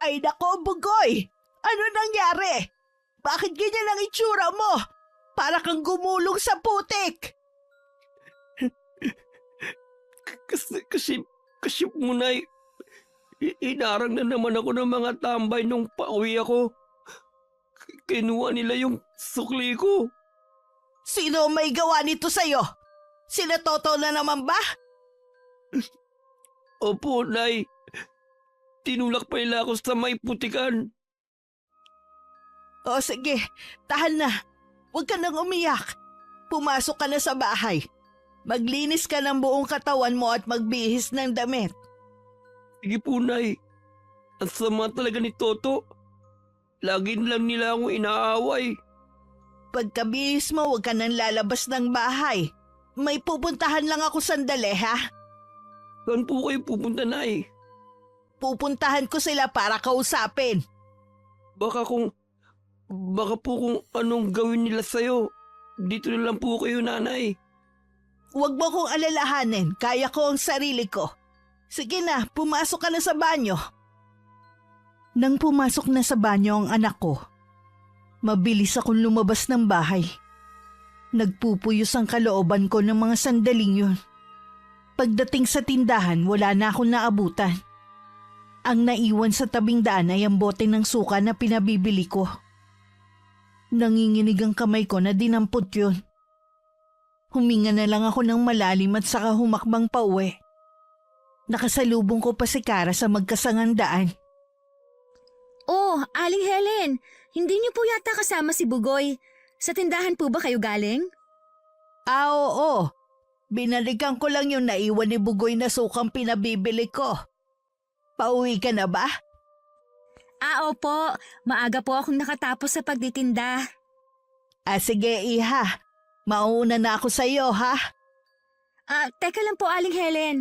Ay nako, Bugoy! Ano nangyari? Bakit ganyan ang itsura mo? Para kang gumulong sa putik! Kasi munay, inarang na naman ako ng mga tambay nung pauwi ako. Kinuha nila yung sukli ko. Sino may gawa nito sa'yo? Sila Toto na naman ba? Opo, Nay. Tinulak pa nila ako sa may putikan. O sige, tahan na. Huwag ka nang umiyak. Pumasok ka na sa bahay. Maglinis ka ng buong katawan mo at magbihis ng damit. Sige po, Nay. Ang sama talaga ni Toto. Lagi lang nila akong inaaway. Pagkabihis mo, huwag ka nang lalabas ng bahay. May pupuntahan lang ako sandali, ha? Saan po kayo pupunta, Nay? Pupuntahan ko sila para kausapin. Baka po kung anong gawin nila sa'yo. Dito na lang po kayo, Nanay. Huwag mo kong alalahanin. Kaya ko ang sarili ko. Sige na, pumasok ka na sa banyo. Nang pumasok na sa banyo ang anak ko, mabilis akong lumabas ng bahay. Nagpupuyos ang kalooban ko ng mga sandaling yun. Pagdating sa tindahan, wala na akong naabutan. Ang naiwan sa tabing daan ay ang bote ng suka na pinabibili ko. Nanginginig ang kamay ko na dinampot yun. Huminga na lang ako ng malalim at saka humakbang pauwi. Nakasalubong ko pa si Kara sa magkasangang daan. Oh, Aling Helen, hindi niyo po yata kasama si Bugoy. Sa tindahan po ba kayo galing? Oo. Binalikan ko lang yung naiwan ni Bugoy na sukang pinabibili ko. Pauwi ka na ba? Opo. Maaga po akong nakatapos sa pagtitinda. Sige, iha. Mauna na ako sa'yo, ha? Teka lang po, Aling Helen.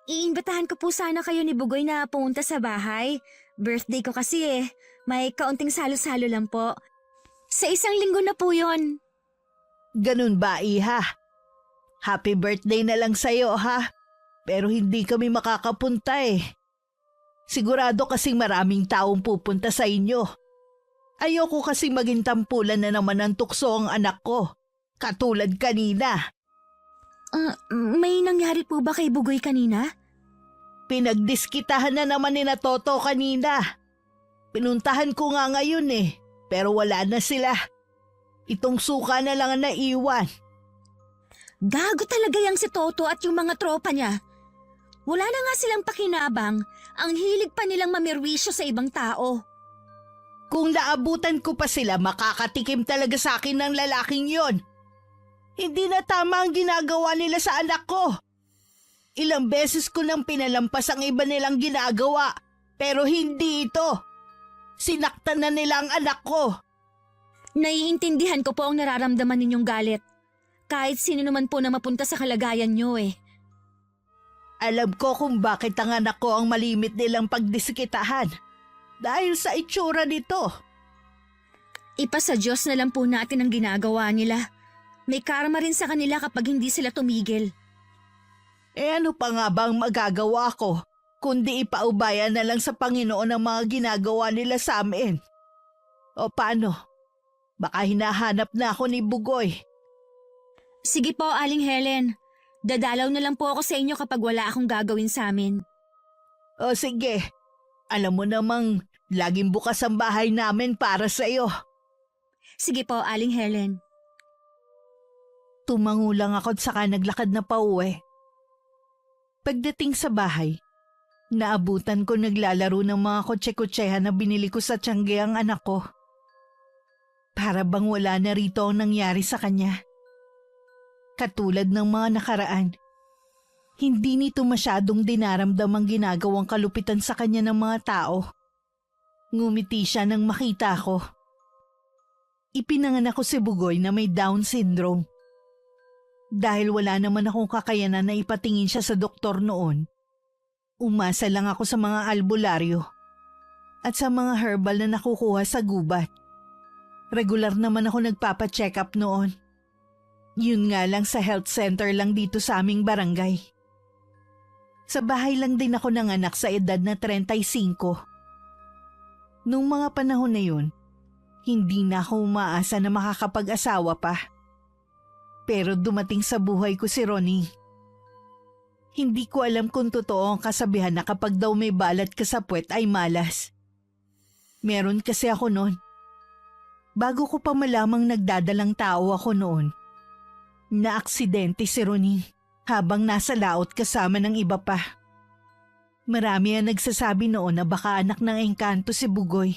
Iimbitahan ko po sana kayo ni Bugoy na pumunta sa bahay. Birthday ko kasi eh. May kaunting salo-salo lang po. Sa isang linggo na po yon. Ganun ba, iha? Happy birthday na lang sa'yo, ha? Pero hindi kami makakapunta eh. Sigurado kasing maraming taong pupunta sa inyo. Ayoko kasing maging tampulan na naman ng tukso ang anak ko. Katulad kanina. May nangyari po ba kay Bugoy kanina? Pinagdiskitahan na naman ni na Toto kanina. Pinuntahan ko nga ngayon eh, pero wala na sila. Itong suka na lang ang naiwan. Gago talaga yang si Toto at yung mga tropa niya. Wala na nga silang pakinabang, ang hilig pa nilang mamirwisyo sa ibang tao. Kung naabutan ko pa sila, makakatikim talaga sa akin ng lalaking yon. Hindi na tama ang ginagawa nila sa anak ko. Ilang beses ko nang pinalampas ang iba nilang ginagawa, pero hindi ito. Sinaktan na nila ang anak ko. Naiintindihan ko po ang nararamdaman ninyong galit. Kahit sino naman po na mapunta sa kalagayan nyo eh. Alam ko kung bakit ang anak ko ang malimit nilang pagdiskitahan. Dahil sa itsura nito. Ipasa Diyos na lang po natin ang ginagawa nila. May karma rin sa kanila kapag hindi sila tumigil. Ano pa nga bang magagawa ko, kundi ipaubayan na lang sa Panginoon ang mga ginagawa nila sa amin? O paano? Baka hinahanap na ako ni Bugoy. Sige po, Aling Helen. Dadalaw na lang po ako sa inyo kapag wala akong gagawin sa amin. O sige, alam mo namang laging bukas ang bahay namin para sa iyo. Sige po, Aling Helen. Tumango lang ako at saka naglakad na pauwi. Pagdating sa bahay, naabutan ko naglalaro ng mga kotse-kotsehan na binili ko sa Tiangge ang anak ko. Para bang wala na rito ang nangyari sa kanya. Katulad ng mga nakaraan, hindi nito masyadong dinaramdam ang ginagawang kalupitan sa kanya ng mga tao. Ngumiti siya nang makita ko. Ipinanganak ko si Bugoy na may Down syndrome. Dahil wala naman akong kakayanan na ipatingin siya sa doktor noon, umasa lang ako sa mga albularyo at sa mga herbal na nakukuha sa gubat. Regular naman ako nagpapacheck up noon. Yun nga lang sa health center lang dito sa aming barangay. Sa bahay lang din ako nanganak sa edad na 35. Nung mga panahon na yun, hindi na ako umaasa na makakapag-asawa pa. Pero dumating sa buhay ko si Ronnie. Hindi ko alam kung totoo ang kasabihan na kapag daw may balat ka sa puwet ay malas. Meron kasi ako noon. Bago ko pa malamang nagdadalang tao ako noon, na-aksidente si Ronnie habang nasa laot kasama ng iba pa. Marami ang nagsasabi noon na baka anak ng engkanto si Bugoy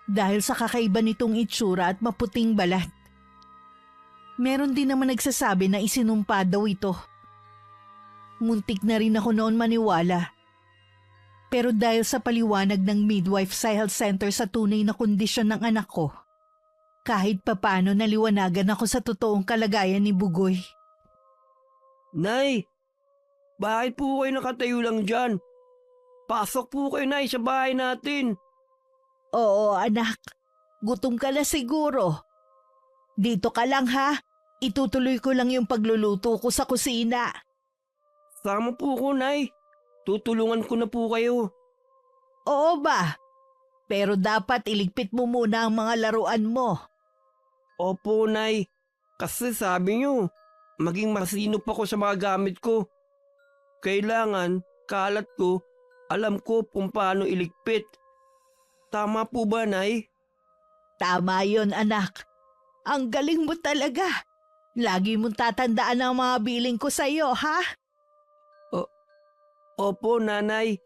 dahil sa kakaiba nitong itsura at maputing balat. Meron din naman nagsasabi na isinumpa daw ito. Muntik na rin ako noon maniwala. Pero dahil sa paliwanag ng midwife sa health center sa tunay na kondisyon ng anak ko, kahit papano naliwanagan ako sa totoong kalagayan ni Bugoy. Nay, bakit po kayo nakatayo lang dyan? Pasok po kayo, Nay, sa bahay natin. Oo anak, gutom ka na siguro. Dito ka lang ha, itutuloy ko lang yung pagluluto ko sa kusina. Sama po ko, Nay. Tutulungan ko na po kayo. Oo ba? Pero dapat iligpit mo muna ang mga laruan mo. Opo, Nay. Kasi sabi niyo, maging masinop ako sa mga gamit ko. Kailangan, kalat ko, alam ko kung paano iligpit. Tama po ba, Nay? Tama yon anak. Ang galing mo talaga. Lagi mong tatandaan ang mga biling ko sa'yo, ha? Opo, Nanay.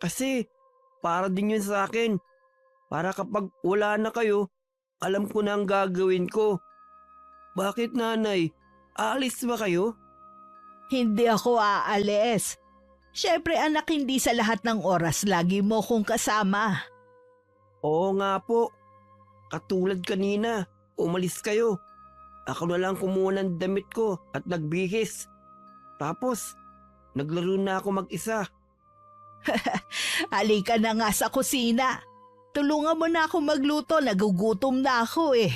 Kasi para din yun sa akin. Para kapag wala na kayo, alam ko na ang gagawin ko. Bakit, Nanay? Aalis ba kayo? Hindi ako aalis. Siyempre anak, hindi sa lahat ng oras lagi mo kong kasama. Oo nga po. Katulad kanina, umalis kayo. Ako na lang kumuha ng damit ko at nagbihis. Tapos, naglaro na ako mag-isa. Halika na nga sa kusina. Tulungan mo na ako magluto, nagugutom na ako eh.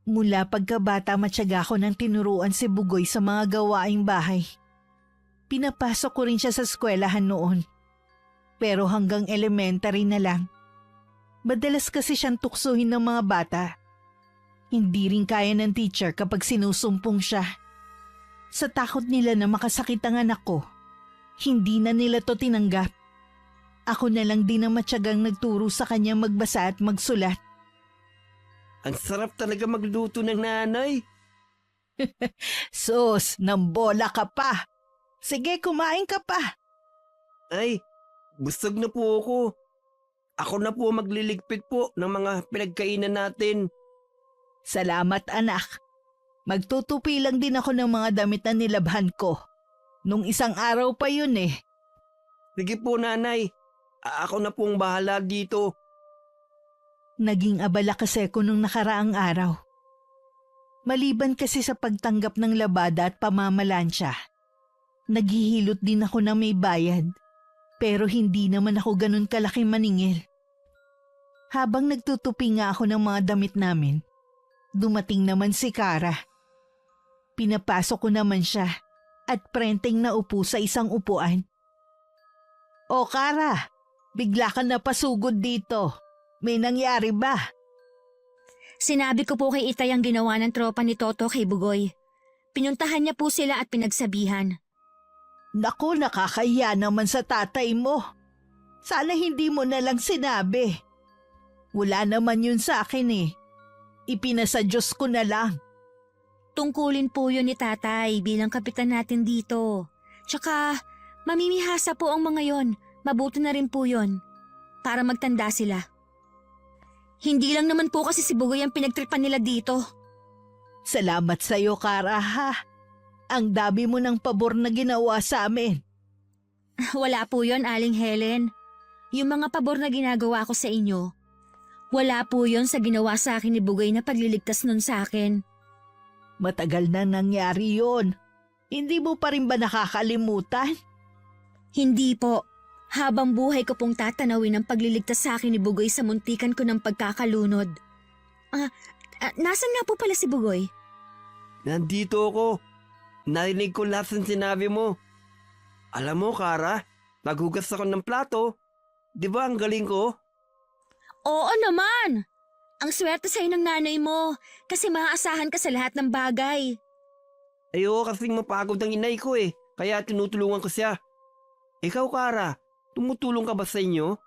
Mula pagkabata matyaga ko nang tinuruan si Bugoy sa mga gawaing bahay. Pinapasok ko rin siya sa eskwelahan noon. Pero hanggang elementary na lang. Madalas kasi siyang tuksuhin ng mga bata. Hindi rin kaya ng teacher kapag sinusumpong siya. Sa takot nila na makasakit ang anak ko, hindi na nila to tinanggap. Ako na lang din ang matyagang nagturo sa kanya magbasa at magsulat. Ang sarap talaga magluto ng nanay. Sus, nambola ka pa. Sige, kumain ka pa. Ay, busog na po ako. Ako na po magliligpit po ng mga pinagkainan natin. Salamat anak. Magtutupi lang din ako ng mga damit na nilabhan ko. Nung isang araw pa yun eh. Sige po, Nanay. Ako na pong bahala dito. Naging abala kasi ko nung nakaraang araw. Maliban kasi sa pagtanggap ng labada at pamamalansya, naghihilot din ako na may bayad, pero hindi naman ako ganun kalaki maningil. Habang nagtutupi nga ako ng mga damit namin, dumating naman si Kara. Pinapasok ko naman siya at prenteng naupo sa isang upuan. O Kara, bigla ka napasugod dito. May nangyari ba? Sinabi ko po kay Itay ang ginawa ng tropa ni Toto kay Bugoy. Pinuntahan niya po sila at pinagsabihan. Naku, nakakahiya naman sa tatay mo. Sana hindi mo na lang sinabi. Wala naman yun sa akin eh. Ipinasa Diyos ko na lang. Tungkulin po yun ni tatay bilang kapitan natin dito. Tsaka, mamimihasa po ang mga yon. Mabuti na rin po yon. Para magtanda sila. Hindi lang naman po kasi si Bugoy ang pinagtripan nila dito. Salamat sa iyo, Kara, ha? Ang dami mo ng pabor na ginawa sa amin. Wala po yon, Aling Helen. Yung mga pabor na ginagawa ko sa inyo, wala po yon sa ginawa sa akin ni Bugoy na pagliligtas nun sa akin. Matagal na nangyari yon. Hindi mo pa rin ba nakakalimutan? Hindi po. Habang buhay ko pong tatanawin ang pagliligtas sa akin ni Bugoy sa muntikan ko ng pagkakalunod. Nasaan nga po pala si Bugoy? Nandito ako. Narinig ko lahat ng sinabi mo. Alam mo, Kara, naghugas ako ng plato. Di ba ang galing ko? Oo naman! Ang swerte sa'yo ng nanay mo kasi maaasahan ka sa lahat ng bagay. Ayoko kasing mapagod ng inay ko eh, kaya tinutulungan ko siya. Ikaw, Kara, tumutulong ka ba sa inyo?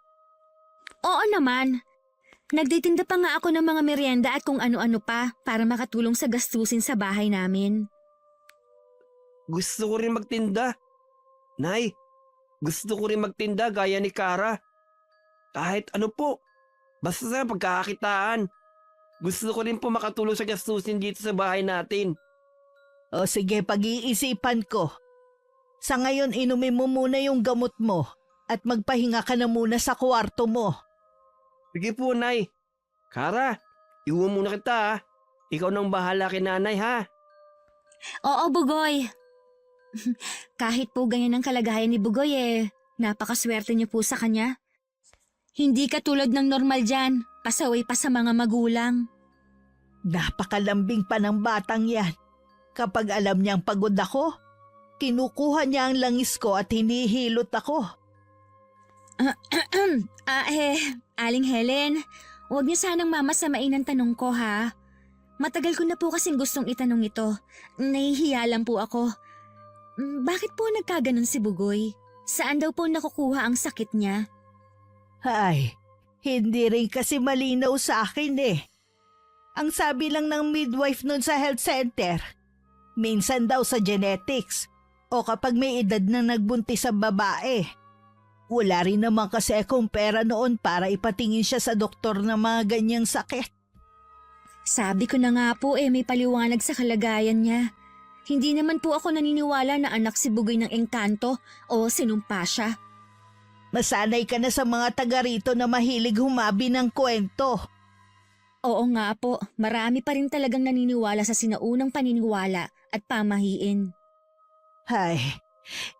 Oo naman. Nagtitinda pa nga ako ng mga merienda at kung ano-ano pa para makatulong sa gastusin sa bahay namin. Gusto ko rin magtinda. Nay, gusto ko rin magtinda gaya ni Kara. Kahit ano po, basta sa pagkakakitaan. Gusto ko rin po makatulong sa gastusin dito sa bahay natin. O sige, pag-iisipan ko. Sa ngayon, inumin mo muna yung gamot mo at magpahinga ka na muna sa kwarto mo. Sige po, Nay. Kara, iwan muna kita ha. Ikaw nang bahala kay nanay ha. Oo, Bugoy. Kahit po ganyan ang kalagayan ni Bugoy napakaswerte niyo po sa kanya. Hindi katulad ng normal dyan, pasaway pa sa mga magulang. Napakalambing pa ng batang yan. Kapag alam niyang pagod ako, kinukuha niya ang langis ko at hinihilot ako. Aling Helen, huwag niyo sanang mamasamain ang tanong ko ha. Matagal ko na po kasing gustong itanong ito. Nahihiya lang po ako. Bakit po nagkaganon si Bugoy? Saan daw po nakukuha ang sakit niya? Ay, hindi rin kasi malinaw sa akin eh. Ang sabi lang ng midwife nun sa health center, minsan daw sa genetics o kapag may edad na nagbuntis sa babae. Wala rin naman kasi akong pera noon para ipatingin siya sa doktor ng mga ganyang sakit. Sabi ko na nga po may paliwanag sa kalagayan niya. Hindi naman po ako naniniwala na anak si Bugoy ng engkanto o sinumpa siya. Masanay ka na sa mga taga rito na mahilig humabi ng kwento. Oo nga po, marami pa rin talagang naniniwala sa sinaunang paniniwala at pamahiin. Ay,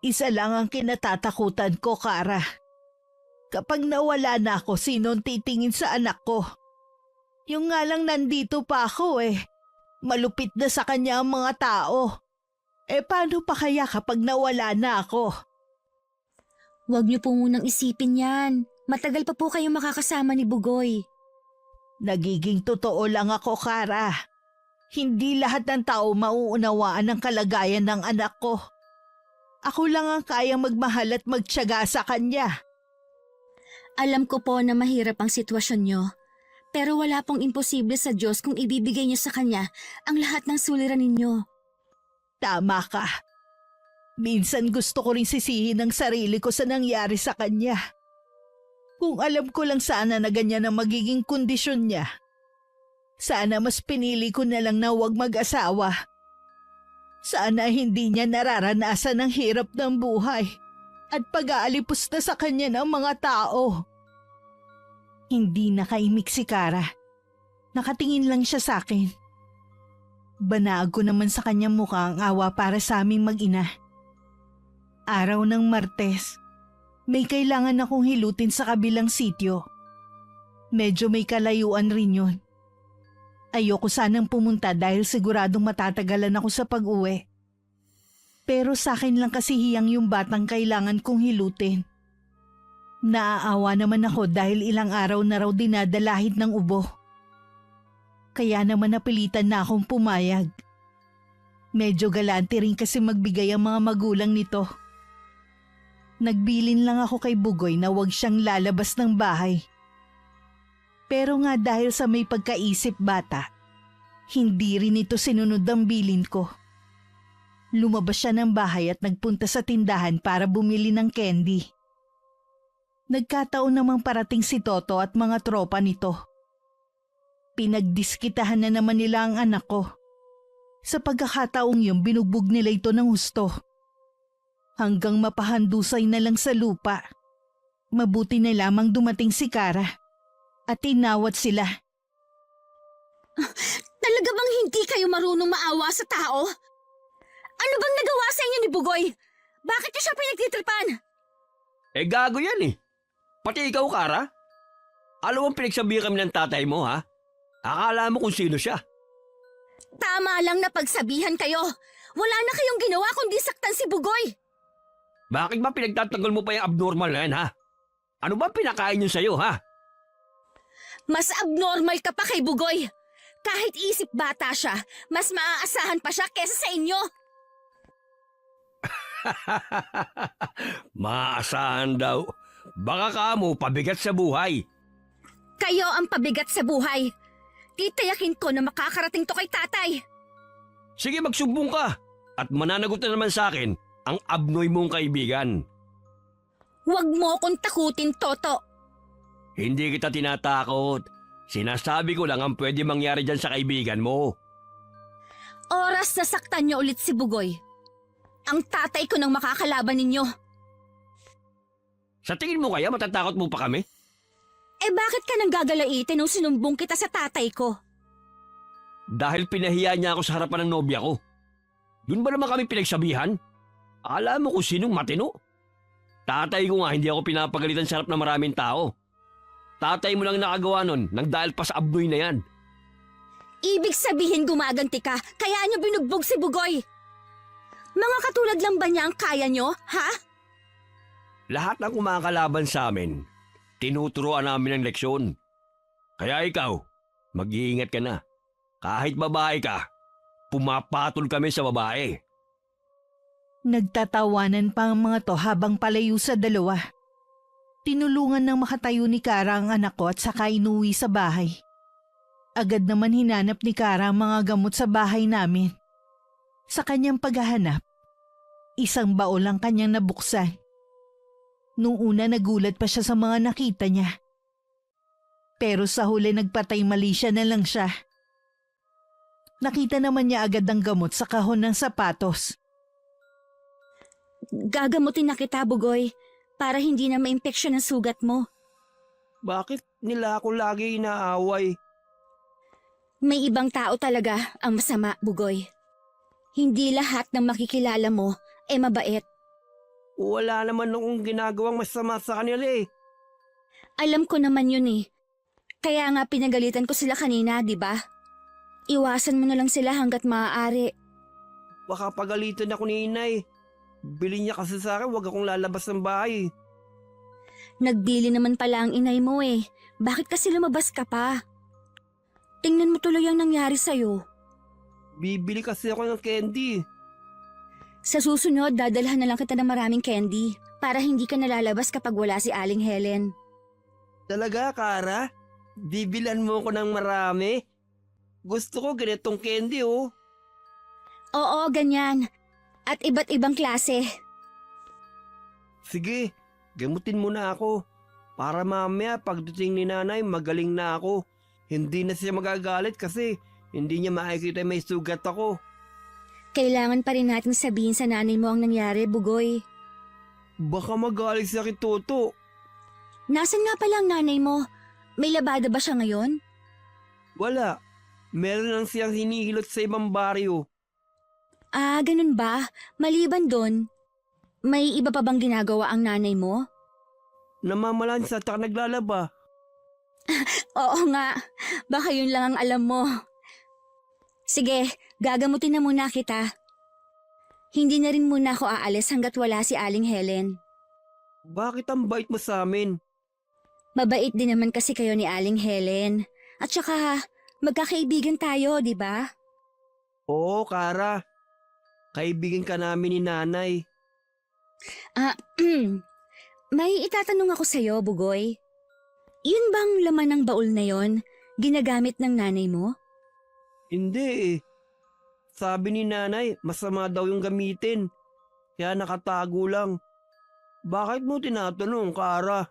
isa lang ang kinatatakutan ko, Kara. Kapag nawala na ako, sinong titingin sa anak ko? Yung nga lang nandito pa ako Malupit na sa kanya ang mga tao. Paano pa kaya kapag nawala na ako? Huwag niyo po munang isipin yan. Matagal pa po kayong makakasama ni Bugoy. Nagiging totoo lang ako, Kara. Hindi lahat ng tao mauunawaan ang kalagayan ng anak ko. Ako lang ang kayang magmahal at magtiyaga sa kanya. Alam ko po na mahirap ang sitwasyon niyo. Pero wala pong imposible sa Diyos kung ibibigay niyo sa Kanya ang lahat ng suliran ninyo. Tama ka. Minsan gusto ko rin sisihin ang sarili ko sa nangyari sa kanya. Kung alam ko lang sana na ganyan ang magiging kondisyon niya. Sana mas pinili ko na lang na huwag mag-asawa. Sana hindi niya nararanasan ang hirap ng buhay at pag-aalipos na sa kanya ng mga tao. Hindi nakaimik si Kara. Nakatingin lang siya sa akin. Banaag ko naman sa kanyang mukha ang awa para sa aming mag-ina. Araw ng Martes, may kailangan akong hilutin sa kabilang sityo. Medyo may kalayuan rin yun. Ayoko sanang pumunta dahil siguradong matatagalan ako sa pag-uwi. Pero sa akin lang kasi hiyang yung batang kailangan kong hilutin. Naaawa naman ako dahil ilang araw na raw dinadalahid ng ubo. Kaya naman napilitan na akong pumayag. Medyo galante rin kasi magbigay ang mga magulang nito. Nagbilin lang ako kay Bugoy na huwag siyang lalabas ng bahay. Pero nga dahil sa may pagkaisip bata, hindi rin ito sinunod ang bilin ko. Lumabas siya ng bahay at nagpunta sa tindahan para bumili ng candy. Nagkataon namang parating si Toto at mga tropa nito. Pinagdiskitahan na naman nila ang anak ko. Sa pagkakataong yun, binugbog nila ito ng husto. Hanggang mapahandusay na lang sa lupa. Mabuti na lamang dumating si Kara at tinawat sila. Talaga bang hindi kayo marunong maawa sa tao? Ano bang nagawa sa inyo ni Bugoy? Bakit niyo siya pinagtitripan? Gago yan Pati ikaw, Kara. Alam mo pinagsabihan kami ng tatay mo, ha? Akala mo kung sino siya. Tama lang na pagsabihan kayo. Wala na kayong ginawa kundi saktan si Bugoy. Bakit ba pinagtatanggol mo pa yung abnormal na yan, ha? Ano ba pinakain yun sa'yo, ha? Mas abnormal ka pa kay Bugoy. Kahit isip bata siya, mas maaasahan pa siya kesa sa inyo. Maasahan daw. Baka kamo pabigat sa buhay. Kayo ang pabigat sa buhay. Titayakin ko na makakarating to kay tatay. Sige, magsumbong ka. At mananagot na naman sa akin ang abnoy mong kaibigan. Huwag mo akong takutin, Toto. Hindi kita tinatakot. Sinasabi ko lang ang pwede mangyari dyan sa kaibigan mo. Oras na saktan niyo ulit si Bugoy. Ang tatay ko nang makakalaban ninyo. Sa tingin mo kaya matatakot mo pa kami? Eh bakit ka nang gagalaitin nung sinumbong kita sa tatay ko? Dahil pinahiya niya ako sa harapan ng nobya ko. Doon ba naman kami pinagsabihan? Alam mo kung sinong matino? Tatay ko nga hindi ako pinapagalitan sa harap ng maraming tao. Tatay mo lang nakagawa nun nang dahil pa sa abnoy na yan. Ibig sabihin gumaganti ka, kaya niyo binugbog si Bugoy. Mga katulad lang ba niya ang kaya niyo, ha? Lahat ng kumakalaban sa amin, tinuturoan namin ng leksyon. Kaya ikaw, mag-iingat ka na. Kahit babae ka, pumapatol kami sa babae. Nagtatawanan pa ang mga to habang palayo sa dalawa. Tinulungan ng makatayo ni Kara ang anak ko at saka inuwi sa bahay. Agad naman hinanap ni Kara ang mga gamot sa bahay namin. Sa kanyang paghahanap, isang baol ang kanyang nabuksan. Nung una nagulat pa siya sa mga nakita niya. Pero sa huli nagpatay mali siya na lang siya. Nakita naman niya agad ang gamot sa kahon ng sapatos. Gagamutin na kita, Bugoy, para hindi na maimpeksyon ang sugat mo. Bakit nila ako lagi inaaway? May ibang tao talaga ang masama, Bugoy. Hindi lahat ng makikilala mo mabait. Wala naman akong ginagawang masama sa kanila eh. Alam ko naman yun eh. Kaya nga pinagalitan ko sila kanina, di ba? Iwasan mo na lang sila hanggat maaari. Baka pagalitan ako ni inay. Bili niya kasi sa akin, wag akong lalabas ng bahay. Nagbili naman pala ang inay mo eh. Bakit kasi lumabas ka pa? Tingnan mo tuloy ang nangyari sa'yo. Bibili kasi ako ng candy. Sa susunod, dadalhan na lang kita ng maraming candy para hindi ka nalalabas kapag wala si Aling Helen. Talaga, Kara? Bibilan mo ko ng marami? Gusto ko ganitong candy oh. Oo, ganyan. At iba't ibang klase. Sige, gamutin mo na ako. Para mamaya pagdating ni nanay magaling na ako. Hindi na siya magagalit kasi hindi niya makikita may sugat ako. Kailangan pa rin natin sabihin sa nanay mo ang nangyari, Bugoy. Baka magalit siya kay Toto. Nasaan nga pala ang nanay mo? May labada ba siya ngayon? Wala. Meron lang siyang hinihilot sa ibang baryo. Ah, ganun ba? Maliban doon, may iba pa bang ginagawa ang nanay mo? Namamalansa at naglalaba. Oo nga, baka yun lang ang alam mo. Sige, gagamutin na muna kita. Hindi na rin muna ako aalis hanggat wala si Aling Helen. Bakit ang bait mo sa amin? Mabait din naman kasi kayo ni Aling Helen. At saka, magkakaibigan tayo, di ba? Oo, Kara. Kaibigan ka namin ni nanay. May itatanong ako sa'yo, Bugoy. Yun bang laman ng baul na yon, ginagamit ng nanay mo? Hindi eh. Sabi ni nanay, masama daw yung gamitin. Kaya nakatago lang. Bakit mo tinatanong, Kara?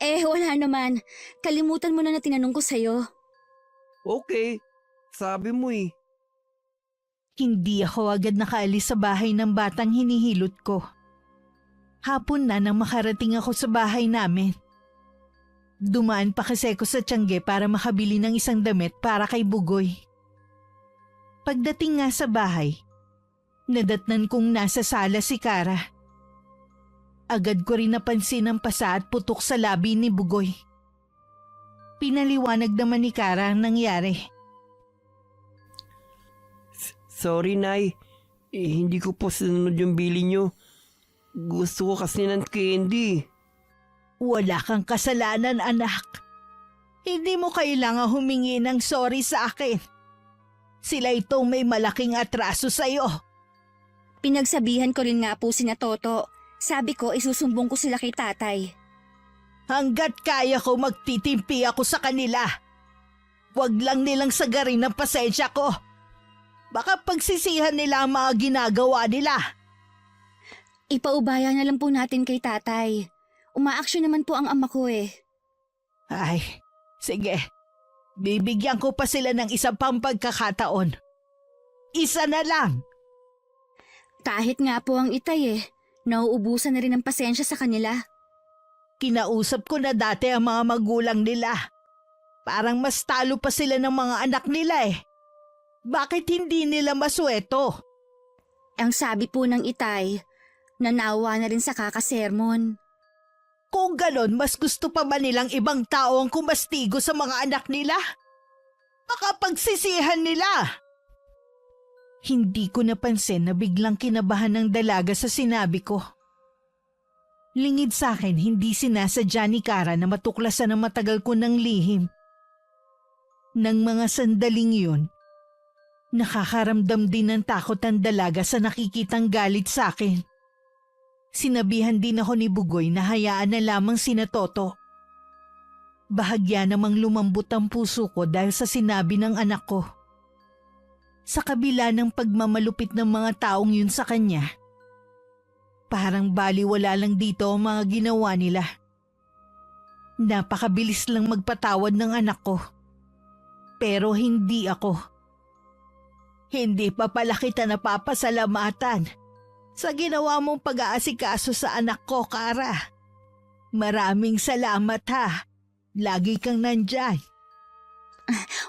Wala naman. Kalimutan mo na tinanong ko sa'yo. Okay, sabi mo eh. Hindi ako agad nakaalis sa bahay ng batang hinihilot ko. Hapon na nang makarating ako sa bahay namin. Dumaan pa kasi ako sa Tiangge para makabili ng isang damit para kay Bugoy. Pagdating nga sa bahay, nadatnan kong nasa sala si Kara. Agad ko rin napansin ang pasa at putok sa labi ni Bugoy. Pinaliwanag naman ni Kara ang nangyari. Sorry, Nay. Hindi ko po sinunod yung bili nyo. Gusto ko kasi ng candy. Wala kang kasalanan, anak. Hindi mo kailangan humingi ng sorry sa akin. Sila itong may malaking atraso sa'yo. Pinagsabihan ko rin nga po sina Toto. Sabi ko isusumbong ko sila kay tatay. Hanggat kaya ko magtitimpi ako sa kanila. Huwag lang nilang sagarin ang pasensya ko. Baka pagsisihan nila ang mga ginagawa nila. Ipaubaya na lang po natin kay tatay. Umaaksyon naman po ang ama ko eh. Ay, sige. Bibigyan ko pa sila ng isang pang pagkakataon. Isa na lang. Kahit nga po ang itay eh. Nauubusan na rin ang pasensya sa kanila. Kinausap ko na dati ang mga magulang nila. Parang mas talo pa sila ng mga anak nila eh. Bakit hindi nila masweto? Ang sabi po ng itay, nanawa na rin sa kakasermon. Kung ganon, mas gusto pa ba nilang ibang tao ang kumastigo sa mga anak nila? Baka pagsisihan nila. Hindi ko napansin na biglang kinabahan ng dalaga sa sinabi ko. Lingid sa akin, hindi sinasadya ni Kara na matuklasan ang matagal ko ng lihim. Nang mga sandaling yun, nakakaramdam din ng takot ang dalaga sa nakikitang galit sa akin. Sinabihan din ako ni Bugoy na hayaan na lamang sina Toto. Bahagya namang lumambot ang puso ko dahil sa sinabi ng anak ko. Sa kabila ng pagmamalupit ng mga taong yun sa kanya, parang baliwala lang dito ang mga ginawa nila. Napakabilis lang magpatawad ng anak ko. Pero hindi ako. Hindi pa pala kita napapasalamatan sa ginawa mong pag-aasikaso sa anak ko, Kara. Maraming salamat ha. Lagi kang nandyan.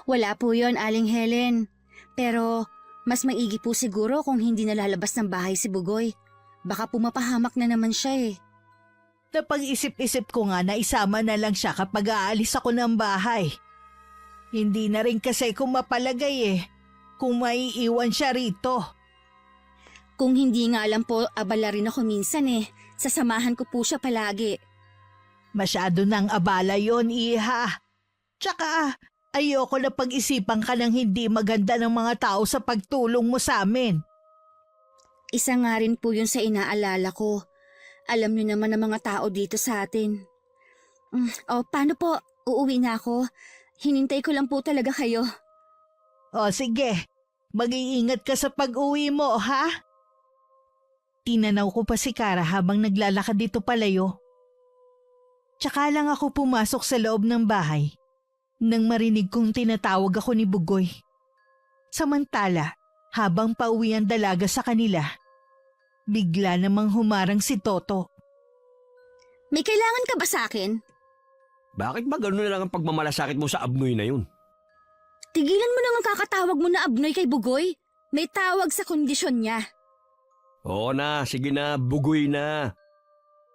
Wala po yon, Aling Helen. Pero mas maigi po siguro kung hindi nalalabas ng bahay si Bugoy. Baka pumapahamak na naman siya eh. Napag-isip-isip ko nga na isama na lang siya kapag aalis ako ng bahay. Hindi na rin kasi ko mapalagay kung maiiwan siya rito. Kung hindi nga lang po, abala rin ako minsan eh. Sasamahan ko po siya palagi. Masyado nang abala yon, Iha. Tsaka ayoko na pag-isipan ka ng hindi maganda ng mga tao sa pagtulong mo sa amin. Isa nga rin po yun sa inaalala ko. Alam niyo naman ang mga tao dito sa atin. Paano po? Uuwi na ako. Hinintay ko lang po talaga kayo. O sige, mag-iingat ka sa pag-uwi mo, ha? Tinanaw ko pa si Kara habang naglalakad dito palayo. Tsaka lang ako pumasok sa loob ng bahay nang marinig kong tinatawag ako ni Bugoy. Samantala, habang pauwi ang dalaga sa kanila, bigla namang humarang si Toto. May kailangan ka ba sa akin? Bakit ba gano'n na lang ang pagmamalasakit mo sa abnoy na yun? Tigilan mo nang ang kakatawag mo na abnoy kay Bugoy. May tawag sa kondisyon niya. Oo na, sige na, Bugoy na.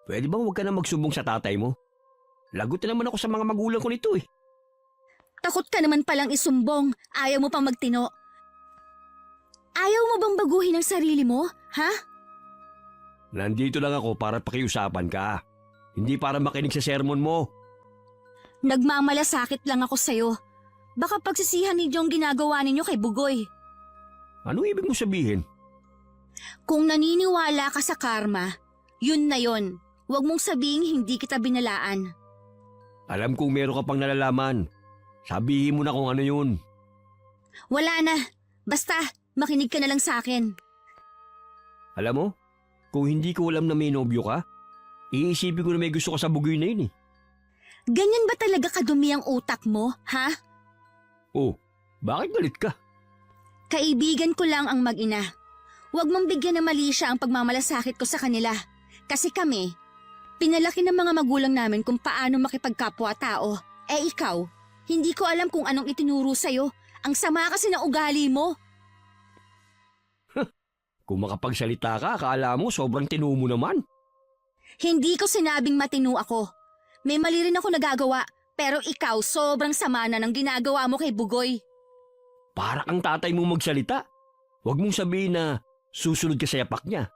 Pwede bang huwag ka na magsumbong sa tatay mo? Lagot na naman ako sa mga magulang ko nito eh. Takot ka naman palang isumbong. Ayaw mo pang magtino. Ayaw mo bang baguhin ang sarili mo, ha? Nandito lang ako para pakiusapan ka. Hindi para makinig sa sermon mo. Nagmamalasakit lang ako sa'yo. Baka pagsisihan ninyo ang ginagawa ninyo kay Bugoy. Anong ibig mo sabihin? Kung naniniwala ka sa karma, yun na yun. Huwag mong sabihing hindi kita binalaan. Alam kong meron ka pang nalalaman. Sabihin mo na kung ano yun. Wala na. Basta, makinig ka na lang sa akin. Alam mo, kung hindi ko alam na may nobyo ka, iisipin ko na may gusto ka sa Bugoy na yun eh. Ganyan ba talaga kadumi ang utak mo, ha? Oh, bakit galit ka? Kaibigan ko lang ang mag-ina. Huwag mong bigyan ng mali siya ang pagmamalasakit ko sa kanila. Kasi kami, pinalaki ng mga magulang namin kung paano makipagkapwa-tao. Eh ikaw, hindi ko alam kung anong itinuro sa'yo. Ang sama kasi ng ugali mo. Kung makapagsalita ka, akala mo sobrang tinu mo naman. Hindi ko sinabing matino ako. May mali rin ako nagagawa, pero ikaw sobrang sama na ng ginagawa mo kay Bugoy. Para kang tatay mo magsalita. Huwag mong sabihin na susunod ka sa yapak niya.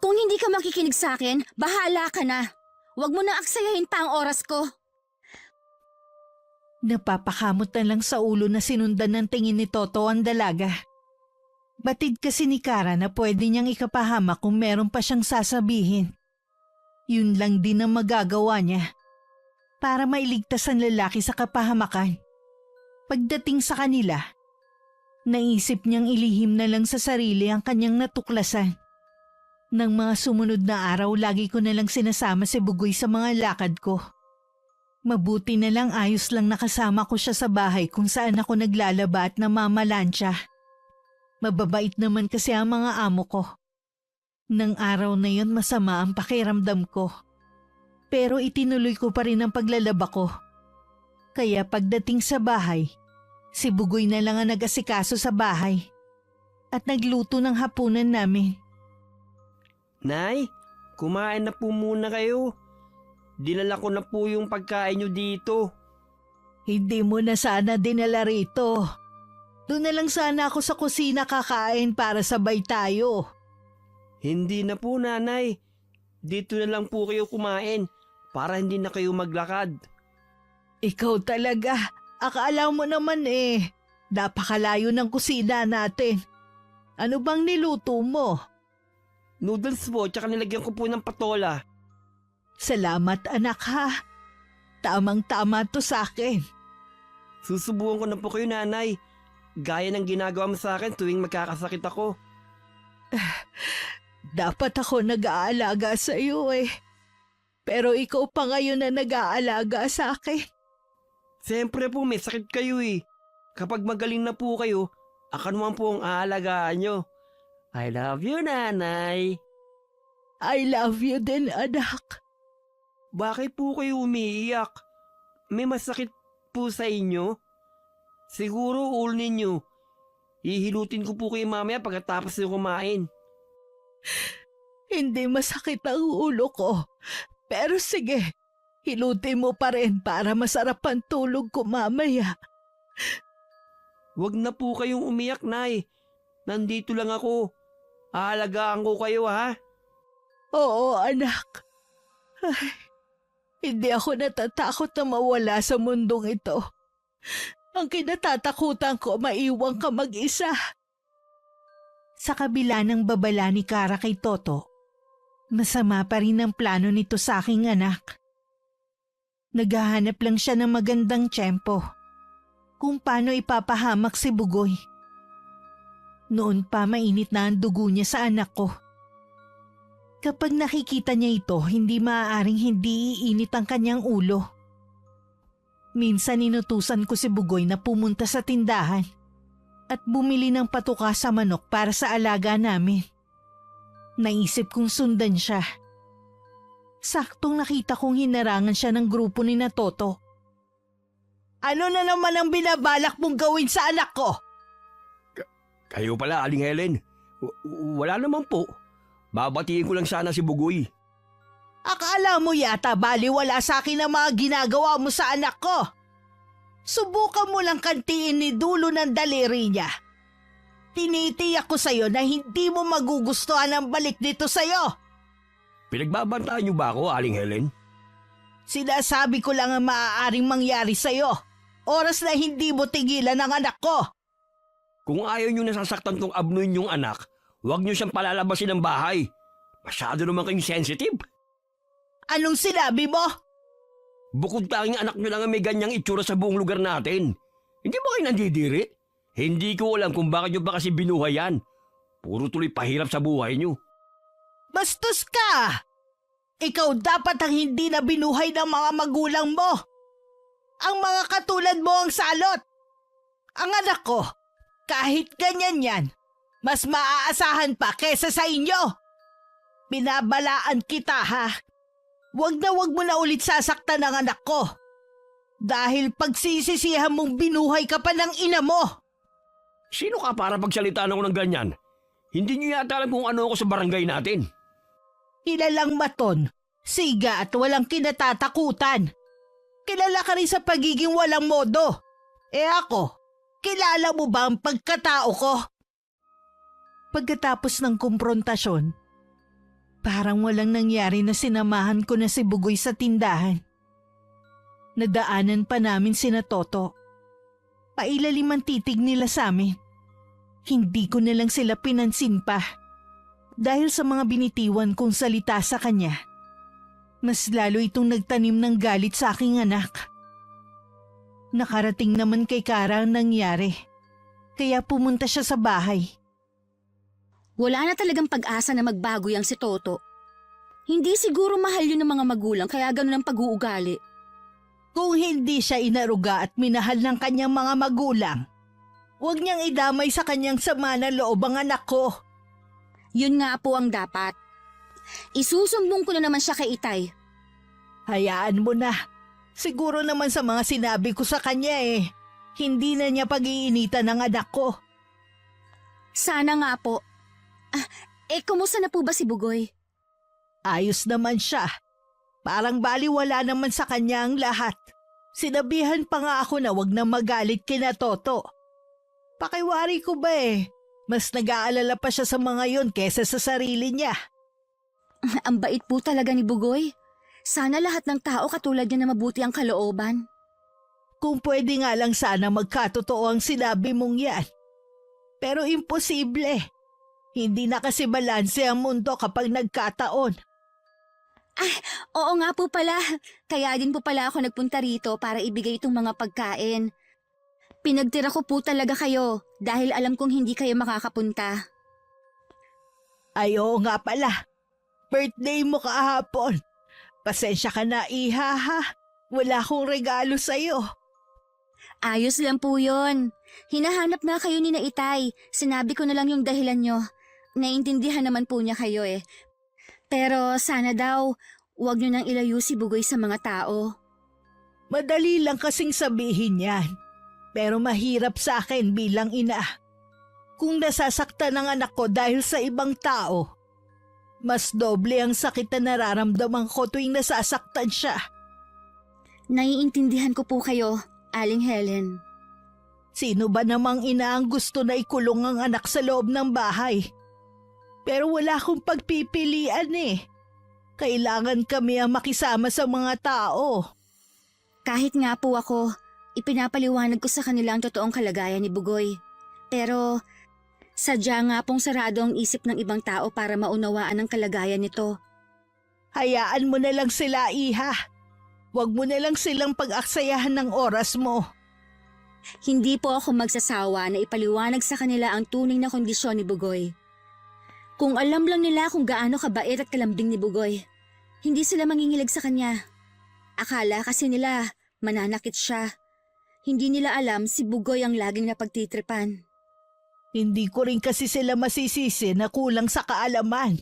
Kung hindi ka makikinig sa akin, bahala ka na. Huwag mo na aksayahin pa ang oras ko. Napapakamot na lang sa ulo na sinundan ng tingin ni Toto ang dalaga. Batid kasi ni Kara na pwede niyang ikapahamak kung meron pa siyang sasabihin. Yun lang din ang magagawa niya para mailigtas ang lalaki sa kapahamakan. Pagdating sa kanila, naisip niyang ilihim na lang sa sarili ang kanyang natuklasan. Nang mga sumunod na araw, lagi ko na lang sinasama si Bugoy sa mga lakad ko. Mabuti na lang ayos lang nakasama ko siya sa bahay kung saan ako naglalaba at namamalansya. Mababait naman kasi ang mga amo ko. Nang araw na yon masama ang pakiramdam ko. Pero itinuloy ko pa rin ang paglalaba ko. Kaya pagdating sa bahay, si Bugoy na lang ang nag-asikaso sa bahay at nagluto ng hapunan namin. Nay, kumain na po muna kayo. Dinala ko na po yung pagkain nyo dito. Hindi mo na sana dinala rito. Doon na lang sana ako sa kusina kakain para sabay tayo. Hindi na po, nanay. Dito na lang po kayo kumain para hindi na kayo maglakad. Ikaw talaga. Akala mo naman napakalayo ng kusina natin. Ano bang niluto mo? Noodles po, tsaka nilagyan ko po ng patola. Salamat anak ha. Tamang-tama to sa akin. Susubukan ko na po kayo, nanay. Gaya ng ginagawa mo sa akin tuwing magkakasakit ako. Dapat ako nag-aalaga sa iyo Pero ikaw pa ngayon na nag-aalaga sa akin. Siyempre po, may sakit kayo Kapag magaling na po kayo, ako naman po ang aalagaan nyo. I love you, nanay. I love you din, anak. Bakit po kayo umiiyak? May masakit po sa inyo? Siguro ulo ninyo. Hihilutin ko po kayo mamaya pagkatapos nyo kumain. Hindi masakit ang ulo ko. Pero sige, hilutin mo pa rin para masarap ang tulog ko mamaya. Huwag na po kayong umiyak, nay. Nandito lang ako. Aalagaan ko kayo, ha? Oo, anak. Ay, hindi ako natatakot na mawala sa mundong ito. Ang kinatatakutan ko, maiwang ka mag-isa. Sa kabila ng babala ni Kara kay Toto, masama pa rin ang plano nito sa aking anak. Naghahanap lang siya ng magandang tiyempo kung paano ipapahamak si Bugoy. Noon pa mainit na ang dugo niya sa anak ko. Kapag nakikita niya ito, hindi maaaring hindi iinit ang kanyang ulo. Minsan inutusan ko si Bugoy na pumunta sa tindahan at bumili ng patuka sa manok para sa alaga namin. Naisip kong sundan siya. Saktong nakita kong hinarangan siya ng grupo ni na Toto. Ano na naman ang binabalak mong gawin sa anak ko? Kayo pala, Aling Helen. Wala naman po. Babatiin ko lang sana si Bugoy. Akala mo yata baliwala sa akin ang mga ginagawa mo sa anak ko. Subukan mo lang kantiin ni dulo ng daliri niya. Tinitiyak ko sa'yo na hindi mo magugustuhan ang balik dito sa'yo. Pinagbabantaan niyo ba ako, Aling Helen? Sinasabi ko lang ang maaaring mangyari sa'yo. Oras na hindi mo tigilan ang anak ko. Kung ayaw niyo nasasaktan tong abnoy niyong anak, huwag niyo siyang palalabasin ng bahay. Masyado naman kayong sensitive. Anong sinabi mo? Bukod tanging anak niyo lang ang may ganyang itsura sa buong lugar natin. Hindi ba kayo nandidiri? Hindi ko alam kung bakit niyo ba kasi binuhay yan. Puro tuloy pahirap sa buhay niyo. Bastos ka! Ikaw dapat ang hindi na binuhay ng mga magulang mo. Ang mga katulad mo ang salot. Ang anak ko, kahit ganyan yan, mas maaasahan pa kesa sa inyo. Binabalaan kita ha. Wag mo na ulit sasaktan ang anak ko. Dahil pagsisisihan mong binuhay ka pa ng ina mo. Sino ka para pagsalitaan ako ng ganyan? Hindi niyo yata alam kung ano ako sa barangay natin. Kilalang maton, siga at walang kinatatakutan. Kilala ka rin sa pagiging walang modo. Ako, kilala mo ba ang pagkatao ko? Pagkatapos ng kumprontasyon, parang walang nangyari na sinamahan ko na si Bugoy sa tindahan. Nadaanan pa namin sina Toto. Pailalim ang titig nila sa amin. Hindi ko na lang sila pinansin pa. Dahil sa mga binitiwan kong salita sa kanya, mas lalo itong nagtanim ng galit sa aking anak. Nakarating naman kay Kara ang nangyari, kaya pumunta siya sa bahay. Wala na talagang pag-asa na magbago yang si Toto. Hindi siguro mahal yun ng mga magulang kaya ganun ang pag-uugali. Kung hindi siya inaruga at minahal ng kanyang mga magulang, huwag niyang idamay sa kanyang sama na loob ang anak ko. Yun nga po ang dapat. Isusumbong ko na naman siya kay Itay. Hayaan mo na. Siguro naman sa mga sinabi ko sa kanya hindi na niya pag-iinitan ng anak ko. Sana nga po. Kumusta na po ba si Bugoy? Ayos naman siya. Parang baliwala naman sa kanya ang lahat. Sinabihan pa nga ako na wag na magalit kina Toto. Pakiwari ko ba mas nag-aalala pa siya sa mga yon kesa sa sarili niya. Ang bait po talaga ni Bugoy. Sana lahat ng tao katulad niya na mabuti ang kalooban. Kung pwede nga lang sana magkatotoo ang sinabi mong yan. Pero imposible. Hindi na kasi balanse ang mundo kapag nagkataon. Oo nga po pala. Kaya din po pala ako nagpunta rito para ibigay itong mga pagkain. Pinagtira ko po talaga kayo dahil alam kong hindi kayo makakapunta. Ay oo nga pala. Birthday mo kahapon. Pasensya ka na, iha ha. Wala akong regalo sa'yo. Ayos lang po yun. Hinahanap nga kayo ni na Itay. Sinabi ko na lang yung dahilan nyo. Naintindihan naman po niya kayo Pero sana daw, huwag nyo nang ilayo si Bugoy sa mga tao. Madali lang kasing sabihin yan. Pero mahirap sa akin bilang ina. Kung nasasaktan ang anak ko dahil sa ibang tao, mas doble ang sakit na nararamdaman ko tuwing nasasaktan siya. Naiintindihan ko po kayo, Aling Helen. Sino ba namang ina ang gusto na ikulong ang anak sa loob ng bahay? Pero wala akong pagpipilian Kailangan kami ang makisama sa mga tao. Kahit nga po ako, ipinapaliwanag ko sa kanila ang totoong kalagayan ni Bugoy. Pero sadya nga pong sarado ang isip ng ibang tao para maunawaan ang kalagayan nito. Hayaan mo na lang sila, iha. Huwag mo na lang silang pag-aksayahan ng oras mo. Hindi po ako magsasawa na ipaliwanag sa kanila ang tunay na kondisyon ni Bugoy. Kung alam lang nila kung gaano kabait at kalambing ni Bugoy, hindi sila mangingilag sa kanya. Akala kasi nila mananakit siya. Hindi nila alam si Bugoy ang laging napagtitripan. Hindi ko rin kasi sila masisisi na kulang sa kaalaman.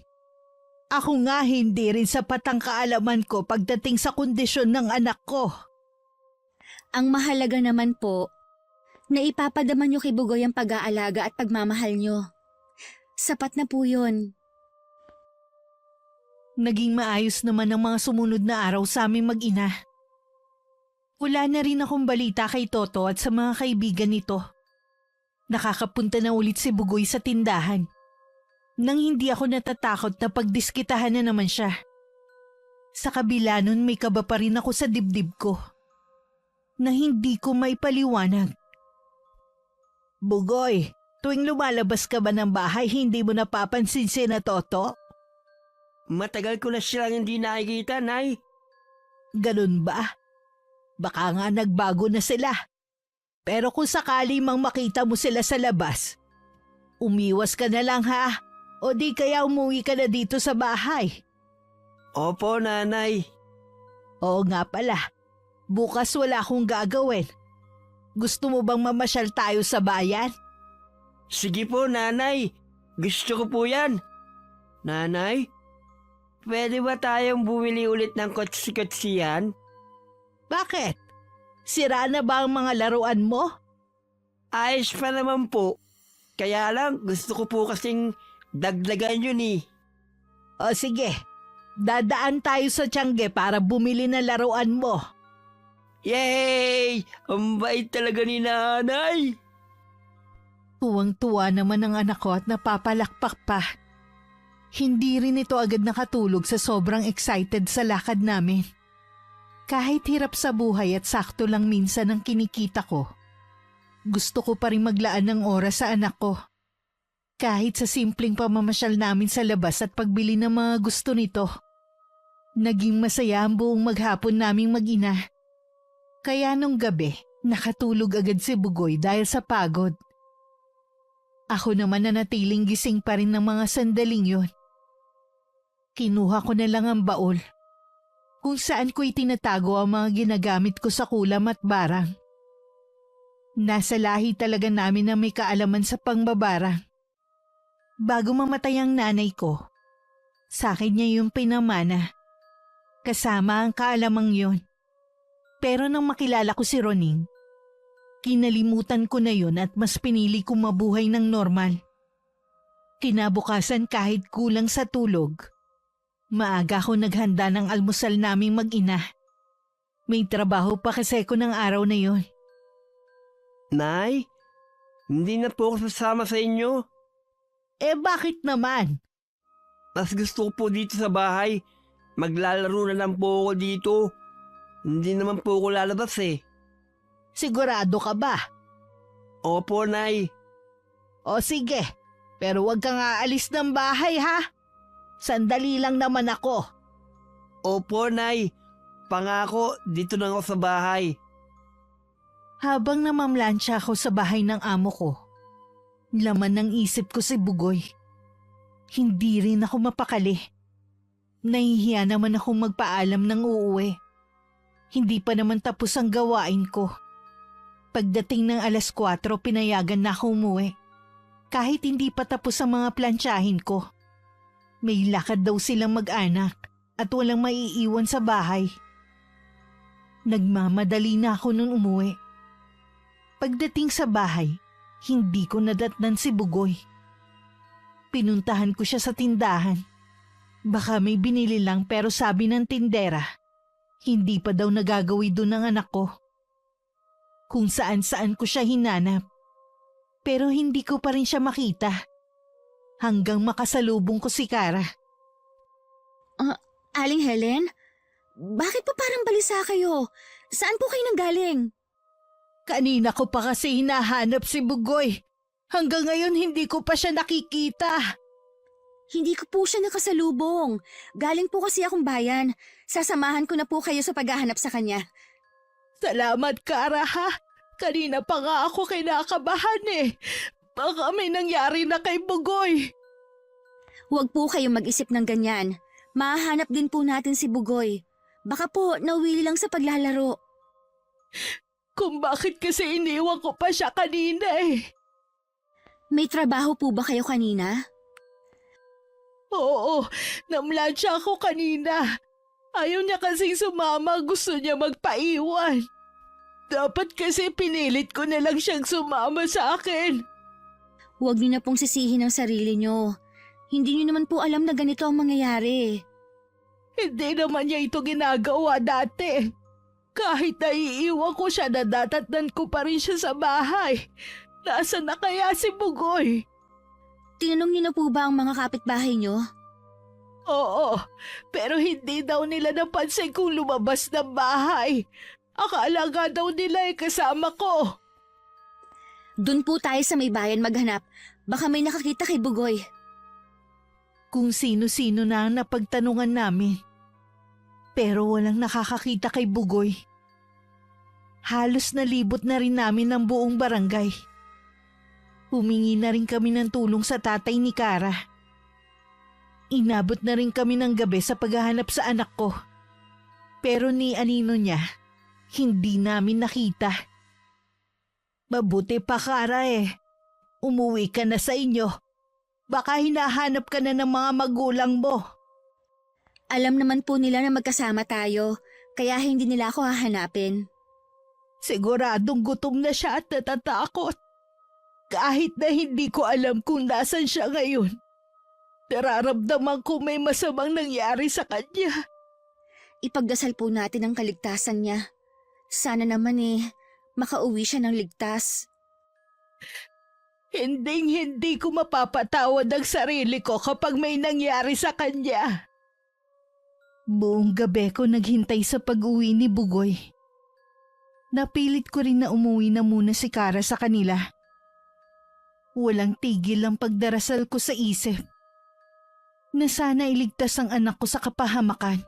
Ako nga hindi rin sapat ang kaalaman ko pagdating sa kondisyon ng anak ko. Ang mahalaga naman po, na ipapadaman niyo kay Bugoy ang pag-aalaga at pagmamahal niyo. Sapat na po yun. Naging maayos naman ang mga sumunod na araw sa aming mag-ina. Wala na rin akong balita kay Toto at sa mga kaibigan nito. Nakakapunta na ulit si Bugoy sa tindahan. Nang hindi ako natatakot na pagdiskitahan na naman siya. Sa kabila nun may kaba pa rin ako sa dibdib ko. Na hindi ko maipaliwanag. Bugoy, tuwing lumalabas ka ba ng bahay hindi mo napapansin si na Toto? Matagal ko na silang hindi nakikita, Nay. Ganun ba? Baka nga nagbago na sila. Pero kung sakali mang makita mo sila sa labas, umiwas ka na lang ha. O di kaya umuwi ka na dito sa bahay. Opo, Nanay. Oo nga pala. Bukas wala akong gagawin. Gusto mo bang mamasyal tayo sa bayan? Sige po, Nanay. Gusto ko po yan. Nanay, pwede ba tayong bumili ulit ng kotsi-kotsiyan? Bakit? Sira na ba ang mga laruan mo? Ayos pa naman po. Kaya lang, gusto ko po kasing dagdagan yun O sige, dadaan tayo sa Tiangge para bumili ng laruan mo. Yay! Ang bait talaga ni Nanay. Tuwang-tuwa naman ang anak ko at napapalakpak pa. Hindi rin ito agad nakatulog sa sobrang excited sa lakad namin. Kahit hirap sa buhay at sakto lang minsan ang kinikita ko, gusto ko pa rin maglaan ng oras sa anak ko. Kahit sa simpleng pamamasyal namin sa labas at pagbili ng mga gusto nito. Naging masaya ang buong maghapon naming mag-ina. Kaya nung gabi, nakatulog agad si Bugoy dahil sa pagod. Ako naman nanatiling gising pa rin ng mga sandaling yun. Kinuha ko na lang ang baol, kung saan ko itinatago ang mga ginagamit ko sa kulam at barang. Nasa lahi talaga namin na may kaalaman sa pangbabarang. Bago mamatay ang nanay ko, sa akin niya yung pinamana, kasama ang kaalamang yun. Pero nang makilala ko si Roning, kinalimutan ko na yun at mas pinili kong mabuhay ng normal. Kinabukasan kahit kulang sa tulog, maaga ako naghanda ng almusal naming mag-ina. May trabaho pa kasi ko ng araw na yun. Nay, hindi na po ako sasama sa inyo. Bakit naman? Mas gusto ko po dito sa bahay. Maglalaro na lang po ako dito. Hindi naman po ako lalabas eh. Sigurado ka ba? Opo, Nay. O sige, pero huwag kang aalis ng bahay ha. Sandali lang naman ako. Opo, Nay. Pangako, dito na ako sa bahay. Habang namamlansya ako sa bahay ng amo ko, laman ng isip ko si Bugoy. Hindi rin ako mapakali. Nahihiya naman akong magpaalam ng uuwi. Hindi pa naman tapos ang gawain ko. Pagdating ng 4:00, pinayagan na ako umuwi. Kahit hindi pa tapos ang mga plantsahin ko. May lakad daw silang mag-anak at walang maiiwan sa bahay. Nagmamadali na ako nung umuwi. Pagdating sa bahay, hindi ko nadatnan si Bugoy. Pinuntahan ko siya sa tindahan. Baka may binili lang pero sabi ng tindera, hindi pa daw nagagawi doon ng anak ko. Kung saan-saan ko siya hinanap. Pero hindi ko pa rin siya makita. Hanggang makasalubong ko si Kara. Aling Helen? Bakit pa parang balisa kayo? Saan po kayo nanggaling? Kanina ko pa kasi hinahanap si Bugoy. Hanggang ngayon hindi ko pa siya nakikita. Hindi ko po siya nakasalubong. Galing po kasi akong bayan. Sasamahan ko na po kayo sa paghahanap sa kanya. Salamat, Kara ha. Kanina pa nga ako kinakabahan eh. Baka may nangyari na kay Bugoy. Huwag po kayong mag-isip ng ganyan. Mahahanap din po natin si Bugoy. Baka po nawili lang sa paglalaro. Kung bakit kasi iniwan ko pa siya kanina eh. May trabaho po ba kayo kanina? Oo, namlansya ako kanina. Ayaw niya kasing sumama, gusto niya magpaiwan. Dapat kasi pinilit ko na lang siyang sumama sa akin. Huwag niyo na pong sisihin ang sarili niyo. Hindi niyo naman po alam na ganito ang mangyayari. Hindi naman niya ito ginagawa dati. Kahit naiiwan ko siya, nadatatnan ko pa rin siya sa bahay. Nasaan na kaya si Bugoy? Tinanong niyo na po ba ang mga kapitbahay niyo? Oo, pero hindi daw nila napansin kung lumabas ng bahay. Akala nga daw nila kasama ko. Doon po tayo sa may bayan maghanap. Baka may nakakita kay Bugoy. Kung sino-sino na ang napagtanungan namin. Pero walang nakakakita kay Bugoy. Halos nalibot na rin namin ang buong barangay. Humingi na rin kami ng tulong sa tatay ni Kara. Inabot na rin kami ng gabi sa paghahanap sa anak ko. Pero ni anino niya, hindi namin nakita. Mabuti pa, Kara eh. Umuwi ka na sa inyo. Baka hinahanap ka na ng mga magulang mo. Alam naman po nila na magkasama tayo, kaya hindi nila ako hahanapin. Siguradong gutom na siya at natatakot. Kahit na hindi ko alam kung nasan siya ngayon. Nararamdaman ko may masamang nangyari sa kanya. Ipagdasal po natin ang kaligtasan niya. Sana naman makauwi siya ng ligtas. Hindi ko mapapatawad ang sarili ko kapag may nangyari sa kanya. Buong gabi ko naghintay sa pag-uwi ni Bugoy. Napilit ko rin na umuwi na muna si Kara sa kanila. Walang tigil ang pagdarasal ko sa isip na sana iligtas ang anak ko sa kapahamakan.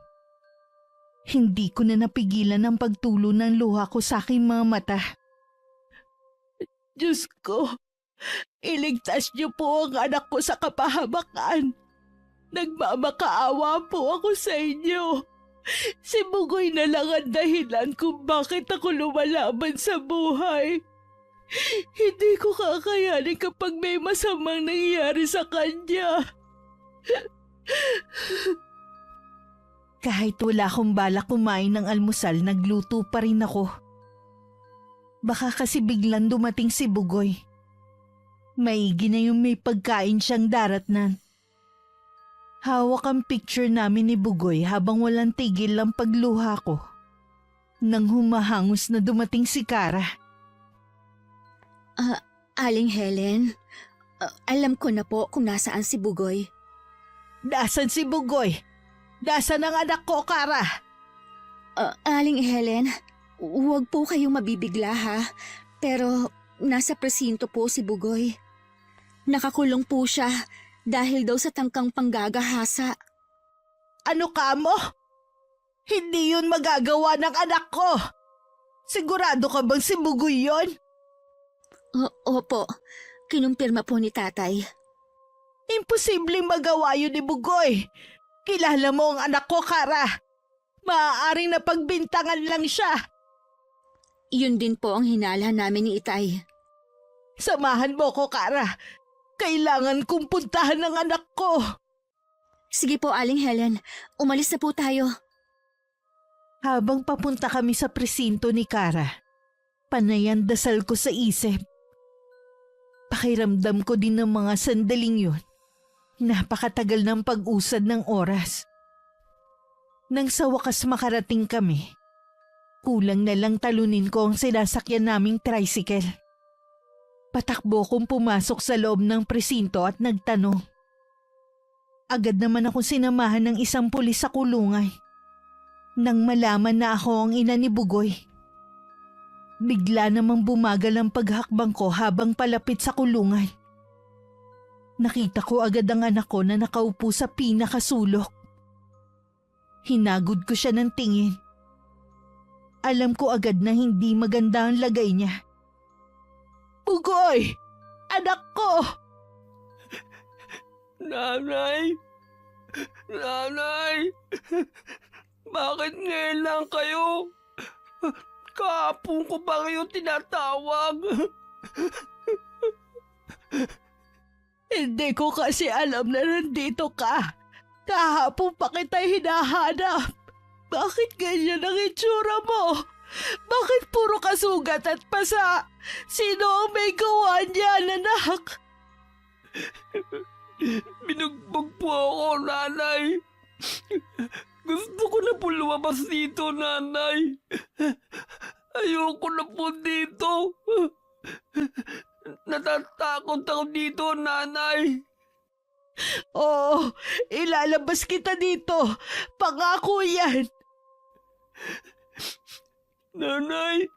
Hindi ko na napigilan ang pagtulo ng luha ko sa aking mga mata. Diyos ko, iligtas niyo po ang anak ko sa kapahamakan. Nagmamakaawa po ako sa inyo. Si Bugoy na lang ang dahilan kung bakit ako lumalaban sa buhay. Hindi ko kakayanin kapag may masamang nangyayari sa kanya. Kahit wala akong balak kumain ng almusal, nagluto pa rin ako. Baka kasi biglang dumating si Bugoy. Maigi na yung may pagkain siyang daratnan. Hawak ang picture namin ni Bugoy habang walang tigil ang pagluha ko. Nang humahangos na dumating si Kara. Aling Helen, alam ko na po kung nasaan si Bugoy. Nasaan si Bugoy? Nasaan ang anak ko, Kara? Aling Helen, huwag po kayong mabibigla ha. Pero nasa presinto po si Bugoy. Nakakulong po siya dahil daw sa tangkang panggagahasa. Ano ka mo? Hindi yun magagawa ng anak ko. Sigurado ka bang si Bugoy yun? Opo, kinumpirma po ni tatay. Imposibleng magawa yun ni Bugoy. Kilala mo ang anak ko, Kara. Maaaring napagbintangan lang siya. Yun din po ang hinala namin ni Itay. Samahan mo ko, Kara. Kailangan kong puntahan ang anak ko. Sige po, Aling Helen. Umalis na po tayo. Habang papunta kami sa presinto ni Kara, panay ang dasal ko sa isip. Pakiramdam ko din ng mga sandaling yun. Napakatagal ng pag-usad ng oras. Nang sa wakas makarating kami, kulang na lang talunin ko ang sinasakyan naming tricycle. Patakbo kong pumasok sa loob ng presinto at nagtanong. Agad naman akong sinamahan ng isang pulis sa kulungan. Nang malaman na ako ang ina ni Bugoy, bigla namang bumagal ang paghakbang ko habang palapit sa kulungan. Nakita ko agad ang anak ko na nakaupo sa pinakasulok. Hinagod ko siya ng tingin. Alam ko agad na hindi maganda ang lagay niya. Bugoy! Anak ko! Nanay! Nanay! Bakit ngayon lang kayo? Kahapon ko pa kayo tinatawag. Hindi ko kasi alam na nandito ka. Kahapon pa kita hinahanap. Bakit ganyan ang itsura mo? Bakit puro kasugat at pasa? Sino ang may gawa niyan, anak? Binugbog po ako, nanay. Gusto ko na po lumabas dito, nanay. Ayoko na po dito. Natatakot ako dito, nanay. Oo, ilalabas kita dito. Pangako yan. Nanay,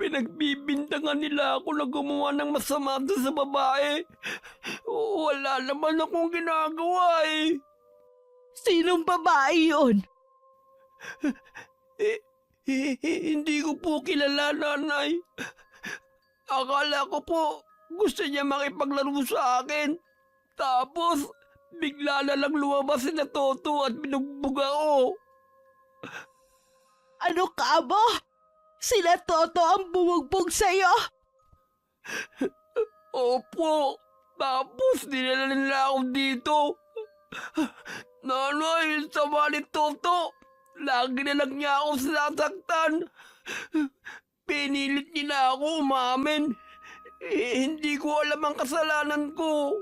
pinagbibintangan nila ako na gumawa ng masama doon sa babae. Wala naman akong ginagawa eh. Sinong babae yun? Hindi ko po kilala, nanay. Akala ko po gusto niya makipaglaro sa akin. Tapos, bigla na lang lumabas si Toto at binugbog ako. Ano ka ba? Sila Toto ang bumugbog sa'yo? Opo. Tapos, dinala nila ako dito. Nanay, sama ni Toto. Lagi na lang niya ako sinasaktan. Pinilit nila ako umamin. Hindi ko alam ang kasalanan ko.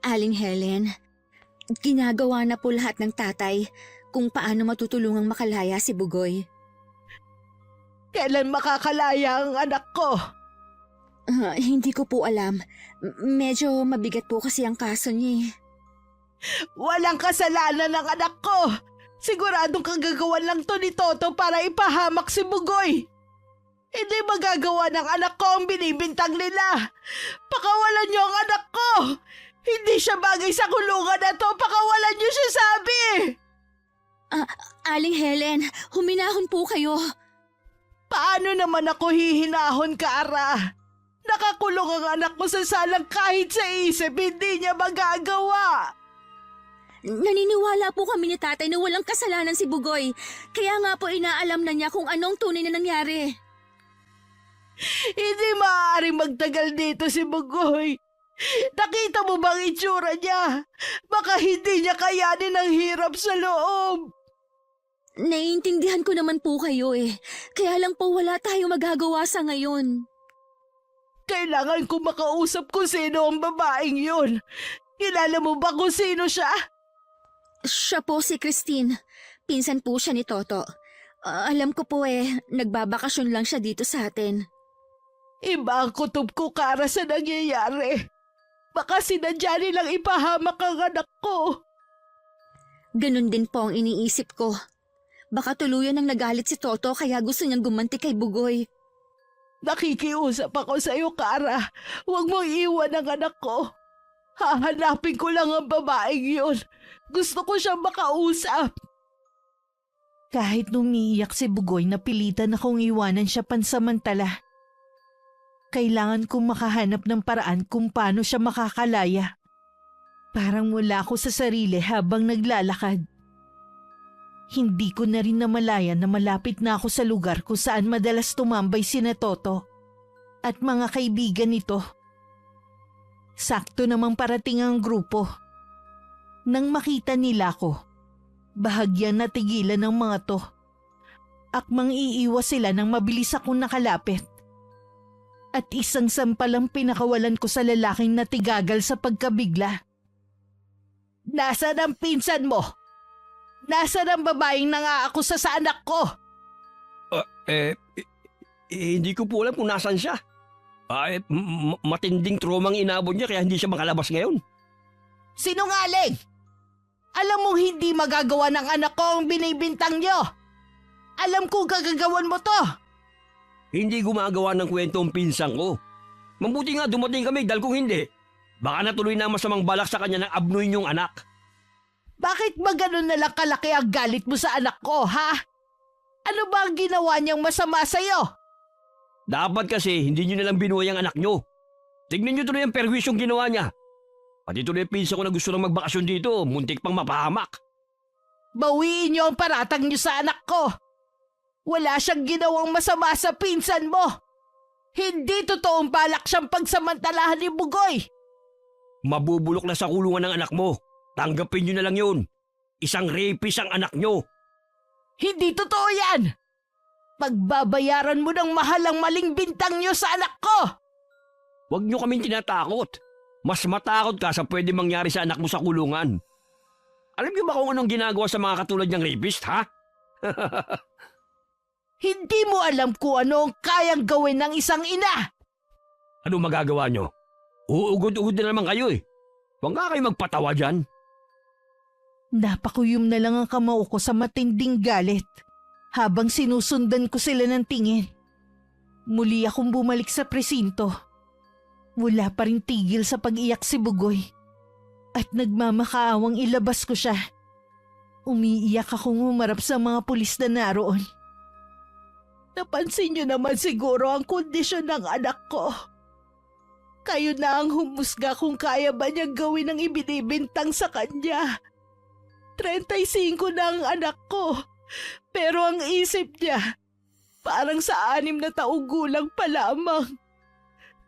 Aling Helen, ginagawa na po lahat ng tatay kung paano matutulungang makalaya si Bugoy. Kailan makakalaya ang anak ko? Hindi ko po alam. Medyo mabigat po kasi ang kaso niya. Walang kasalanan ng anak ko. Siguradong kagagawan lang to ni Toto para ipahamak si Bugoy. Hindi magagawa ng anak ko ang binibintang nila. Pakawalan niyo ang anak ko. Hindi siya bagay sa kulungan na to. Pakawalan niyo siya, sabi. Aling Helen, huminahon po kayo. Paano naman ako hihinahon, Kara? Nakakulong ang anak ko sa salang kahit sa isip hindi niya magagawa. Naniniwala po kami ni tatay na walang kasalanan si Bugoy. Kaya nga po inaalam na niya kung anong tunay na nangyari. Hindi maaaring magtagal dito si Bugoy. Nakita mo bang itsura niya? Baka hindi niya kayanin ang hirap sa loob. Naiintindihan ko naman po kayo eh. Kaya lang po wala tayong magagawa sa ngayon. Kailangan ko makausap kung sino ang babaeng yun. Kilala mo ba kung sino siya? Siya po si Christine. Pinsan po siya ni Toto. Alam ko po nagbabakasyon lang siya dito sa atin. Iba ang kutob ko, Kara, sa nangyayari. Baka sinadya nilang ipahamak ang anak ko. Ganun din po ang iniisip ko. Baka tuluyan ang nagalit si Toto kaya gusto niyang gumanti kay Bugoy. Nakikiusap ako sa iyo, Kara. Huwag mong iwan ang anak ko. Hahanapin ko lang ang babaeng yun. Gusto ko siyang makausap. Kahit umiiyak si Bugoy, napilitan akong iwanan siya pansamantala. Kailangan kong makahanap ng paraan kung paano siya makakalaya. Parang wala ako sa sarili habang naglalakad. Hindi ko na rin namalayan na malapit na ako sa lugar kung saan madalas tumambay sina Toto at mga kaibigan nito. Sakto namang parating ang grupo. Nang makita nila ko, bahagyang natigilan ng mga to. Akmang iiwas sila nang mabilis akong nakalapit. At isang sampalang pinakawalan ko sa lalaking natigagal sa pagkabigla. Nasaan ang pinsan mo? Nasaan ang babaeng nangaakusa sa anak ko? Hindi ko po alam kung nasan siya. Matinding tromang inabot niya kaya hindi siya makalabas ngayon. Sinungaling! Alam mong hindi magagawa ng anak ko ang binibintang niyo. Alam kong gagagawan mo to. Hindi gumagawa ng kwento ang pinsang ko. Mabuti nga dumating kami dahil kung hindi, baka natuloy na ang masamang balak sa kanya ng abnoy niyong anak. Bakit ba ganun na lang kalaki ang galit mo sa anak ko, ha? Ano ba ang ginawa niyang masama sa'yo? Dapat kasi hindi niyo nalang binuhay ang anak niyo. Tignan niyo tuloy ang perwisyong ginawa niya. Pati tuloy ang pinsan ko na gusto lang magbakasyon dito, muntik pang mapahamak. Bawiin niyo ang paratang niyo sa anak ko. Wala siyang ginawang masama sa pinsan mo. Hindi totoong balak siyang pagsamantalahan ni Bugoy. Mabubulok na sa kulungan ng anak mo. Tanggapin niyo na lang yun. Isang rapist ang anak niyo. Hindi totoo yan. Pagbabayaran mo ng mahal ang maling bintang niyo sa anak ko. Huwag niyo kaming tinatakot. Mas matakot ka sa pwede mangyari sa anak mo sa kulungan. Alam niyo ba kung anong ginagawa sa mga katulad niyang rapist, ha? Hindi mo alam kung ano ang kayang gawin ng isang ina. Ano magagawa niyo? Uugod-ugod na naman kayo eh. Huwag nga kayo magpatawa dyan. Napakuyom na lang ang kamao ko sa matinding galit habang sinusundan ko sila ng tingin. Muli akong bumalik sa presinto. Wala pa rin tigil sa pag-iyak si Bugoy. At nagmamakaawang ilabas ko siya. Umiiyak akong humarap sa mga pulis na naroon. Napansin niyo naman siguro ang kondisyon ng anak ko. Kayo na ang humusga kung kaya ba niyang gawin ang ibinibintang sa kanya. 35 na ang anak ko, pero ang isip niya, parang sa 6 na taong gulang pa lamang.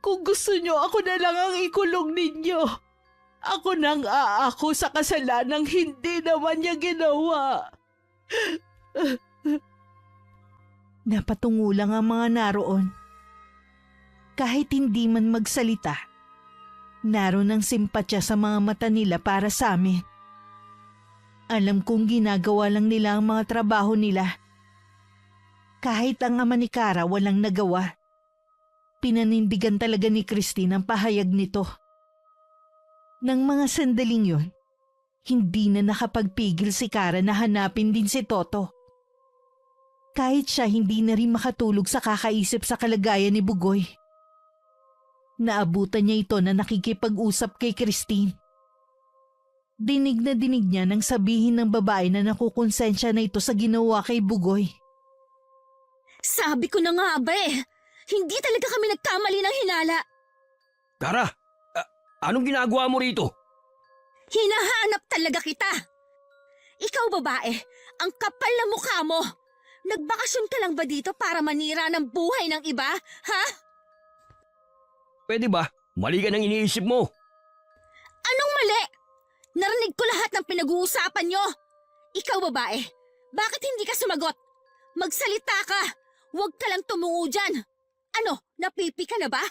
Kung gusto niyo, ako na lang ang ikulong ninyo. Ako nang aako sa kasalanang hindi naman niya ginawa. Napatungo lang ang mga naroon. Kahit hindi man magsalita, naroon ang simpatya sa mga mata nila para sa amin. Alam kong ginagawa lang nila ang mga trabaho nila. Kahit ang ama ni Kara walang nagawa. Pinanindigan talaga ni Christine ang pahayag nito. Nang mga sandaling yun, Hindi na nakapagpigil si Kara na hanapin din si Toto. Kahit siya hindi na rin makatulog sa kakaisip sa kalagayan ni Bugoy. Naabutan niya ito na nakikipag-usap kay Christine. Dinig na dinig niya nang sabihin ng babae na nakukonsensya na ito sa ginawa kay Bugoy. Sabi ko na nga ba eh, hindi talaga kami nagkamali ng hinala. Kara, anong ginagawa mo rito? Hinahanap talaga kita. Ikaw babae, ang kapal na mukha mo. Nagbakasyon ka lang ba dito para manira ng buhay ng iba, ha? Pwede ba? Mali ka nang iniisip mo. Anong mali? Narinig ko lahat ng pinag-uusapan nyo. Ikaw babae, bakit hindi ka sumagot? Magsalita ka. Huwag ka lang tumungo dyan. Ano, napipi ka na ba?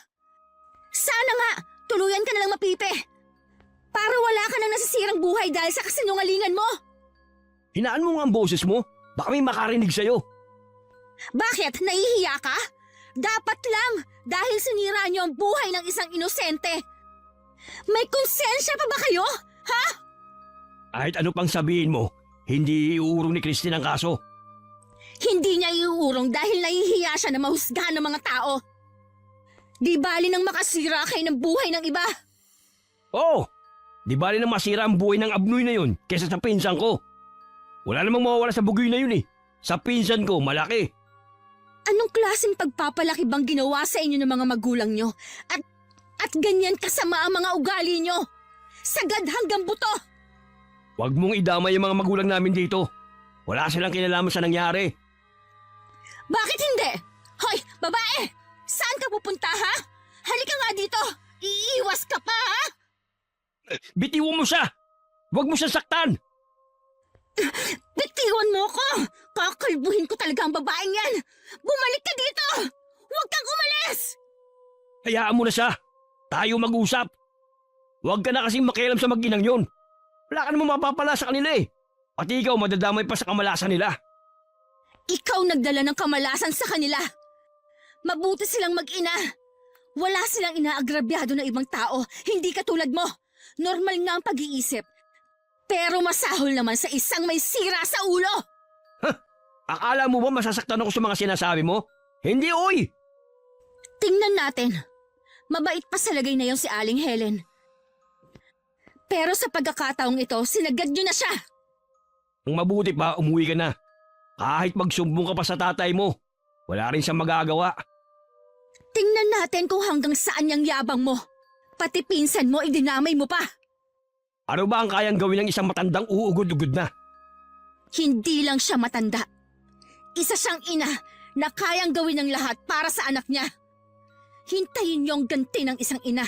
Sana nga, tuluyan ka na lang mapipi. Para wala ka nang nasisirang buhay dahil sa kasinungalingan mo. Hinaan mo nga ang boses mo. Baka may makarinig sa'yo. Bakit? Nahihiya ka? Dapat lang, dahil sinira niyo ang buhay ng isang inosente. May konsensya pa ba kayo? Ha? Kahit ano pang sabihin mo, hindi iuurong ni Christine ang kaso. Hindi niya iuurong dahil nahihiya siya na mahusgahan ng mga tao. Di bali nang makasira kayo ng buhay ng iba. Oo, di bali na masira ang buhay ng abnoy na yun kesa sa pinsan ko. Wala namang mawawala sa bugoy na yun eh. Sa pinsan ko, malaki. Anong klaseng pagpapalaki bang ginawa sa inyo ng mga magulang nyo? At ganyan kasama ang mga ugali nyo? Sagad hanggang buto! Huwag mong idamay yung mga magulang namin dito. Wala silang kinalaman sa nangyari. Bakit hindi? Hoy, babae! Saan ka pupunta ha? Halika nga dito! Iiwas ka pa ha? Bitiwan mo siya! Huwag mo siyang saktan! Bitiwan mo ko! Kakalbuhin ko talaga ang babaeng yan! Bumalik ka dito! Huwag kang umalis! Hayaan mo na siya. Tayo mag-usap. Huwag ka na kasing makialam sa mag-inang yun. Wala ka namang mapapala sa kanila eh. Pati ikaw madadamay pa sa kamalasan nila. Ikaw nagdala ng kamalasan sa kanila. Mabuti silang mag-ina. Wala silang inaagrabyado na ibang tao. Hindi katulad mo. Normal nga ang pag-iisip. Pero masahol naman sa isang may sira sa ulo. Akala mo ba masasaktan ako sa mga sinasabi mo? Hindi oy! Tingnan natin. Mabait pa sa lagay na yon si Aling Helen. Pero sa pagkakataong ito, sinagad nyo na siya. Ang mabuti pa, umuwi ka na. Kahit magsumbong ka pa sa tatay mo, wala rin siyang magagawa. Tingnan natin kung hanggang saan yung yabang mo. Pati pinsan mo, idinamay mo pa. Ano ba ang kayang gawin ng isang matandang uugod-ugod na? Hindi lang siya matanda. Isa siyang ina na kayang gawin ng lahat para sa anak niya. Hintayin niyo ang ganti ng isang ina.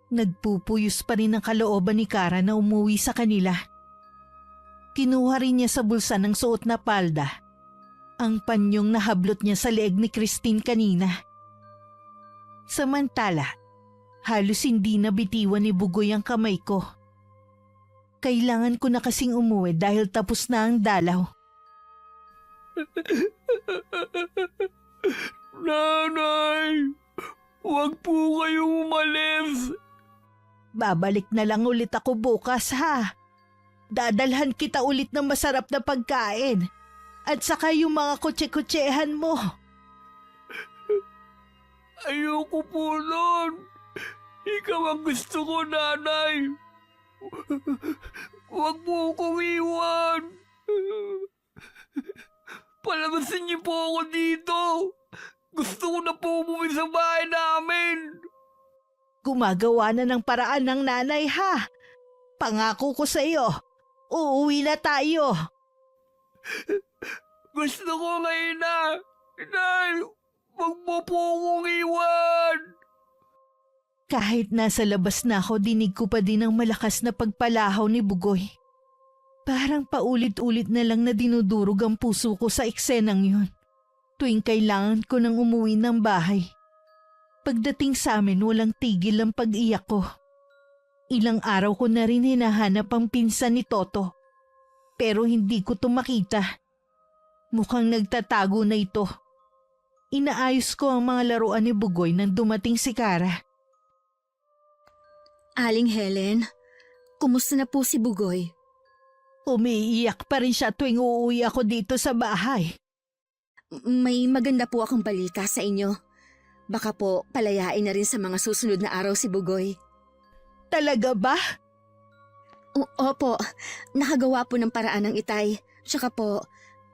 Nagpupuyos pa rin ang kalooban ni Kara na umuwi sa kanila. Kinuha rin niya sa bulsa ng suot na palda ang panyong nahablot niya sa leeg ni Christine kanina. Samantala, halos hindi nabitiwan ni Bugoy ang kamay ko. Kailangan ko na kasing umuwi dahil tapos na ang dalaw. Nanay, huwag po kayong umalis. Babalik na lang ulit ako bukas ha. Dadalhan kita ulit ng masarap na pagkain. At saka yung mga kutse-kutsehan mo. Ayoko po nun. Ikaw ang gusto ko, nanay. Huwag mo akong iwan. Palabasin niyo po ako dito. Gusto ko na po umuwi sa bahay namin. Gumagawa na ng paraan ng nanay ha. Pangako ko sa iyo, uuwi na tayo. Gusto ko ngayon na. Nay, huwag mo po akong iwan. Kahit nasa labas na ako, dinig ko pa din ang malakas na pagpalahaw ni Bugoy. Parang paulit-ulit na lang na dinudurog ang puso ko sa eksenang yun. Tuwing kailangan ko nang umuwi ng bahay. Pagdating sa amin, walang tigil ang pag-iyak ko. Ilang araw ko na rin hinahanap ang pinsan ni Toto. Pero hindi ko ito makita. Mukhang nagtatago na ito. Inaayos ko ang mga laruan ni Bugoy nang dumating si Kara. Aling Helen, Kumusta na po si Bugoy? Umiiyak pa rin siya tuwing uuwi ako dito sa bahay. May maganda po akong balita sa inyo. Baka po palayain na rin sa mga susunod na araw si Bugoy. Talaga ba? Opo, nakagawa po ng paraan ng itay. Tsaka po,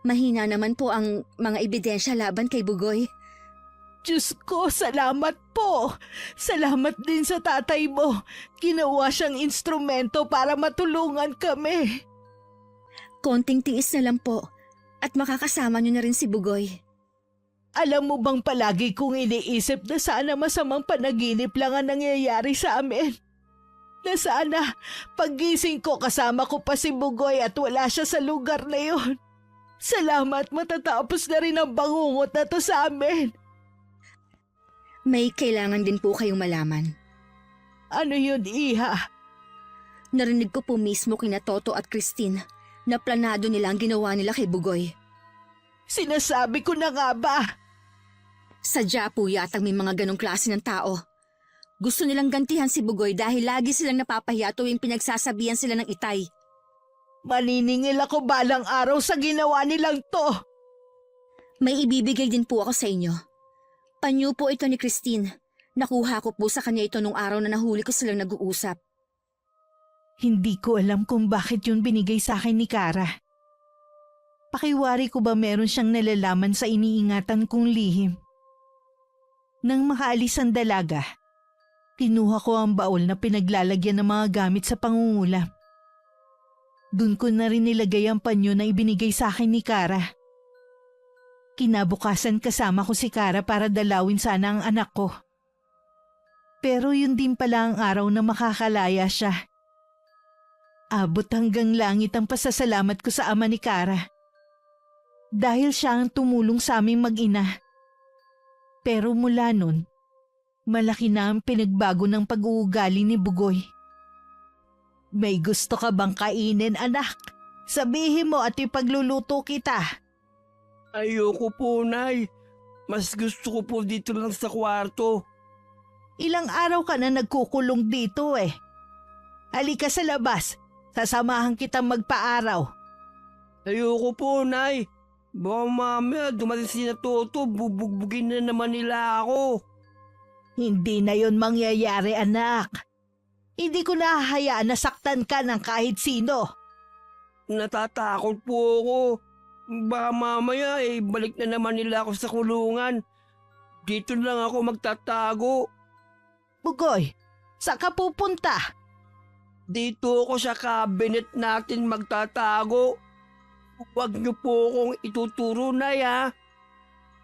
mahina naman po ang mga ebidensya laban kay Bugoy. Diyos ko, salamat po. Salamat din sa tatay mo. Ginawa siyang instrumento para matulungan kami. Konting tiis na lang po at makakasama niyo na rin si Bugoy. Alam mo bang palagi kong iniisip na sana masamang panaginip lang ang nangyayari sa amin? Na sana paggising ko kasama ko pa si Bugoy at wala siya sa lugar na yon. Salamat, matatapos na rin ang bangungot na to sa amin. May kailangan din po kayong malaman. Ano yun, Iha? Narinig ko po mismo kina Toto at Christine na planado nila ang ginawa nila kay Bugoy. Sinasabi ko na nga ba? Sadya po yatang may mga ganong klase ng tao. Gusto nilang gantihan si Bugoy dahil lagi silang napapahiya tuwing pinagsasabihan sila ng itay. Maniningil ako balang araw sa ginawa nilang to. May ibibigay din po ako sa inyo. Panyo po ito ni Christine. Nakuha ko po sa kanya ito nung araw na nahuli ko silang nag-uusap. Hindi ko alam kung bakit yun binigay sa akin ni Kara. Pakiwari ko ba meron siyang nalalaman sa iniingatan kong lihim? Nang makaalis ang dalaga, kinuha ko ang baul na pinaglalagyan ng mga gamit sa pangungulam. Doon ko na rin nilagay ang panyo na ibinigay sa akin ni Kara. Kinabukasan kasama ko si Kara para dalawin sana ang anak ko. Pero yun din pala ang araw na makakalaya siya. Abot hanggang langit ang pasasalamat ko sa ama ni Kara. Dahil siya ang tumulong sa aming mag-ina. Pero mula nun, malaki na ang pinagbago ng pag-uugali ni Bugoy. May gusto ka bang kainin, anak? Sabihin mo at ipagluluto kita. Ayoko po, Nay. Mas gusto ko po dito lang sa kwarto. Ilang araw ka na nagkukulong dito eh. Halika sa labas. Sasamahan kitang magpaaraw. Ayoko po, Nay. Baka mamaya dumating si na Toto, bubugbugin na naman nila ako. Hindi na yon mangyayari, anak. Hindi ko nahahayaan na saktan ka ng kahit sino. Natatakot po ako. Baka mamaya balik na naman nila ako sa kulungan. Dito lang ako magtatago. Bugoy, saan ka pupunta? Dito ako sa cabinet natin magtatago. Huwag niyo po akong ituturo, Nay, ha?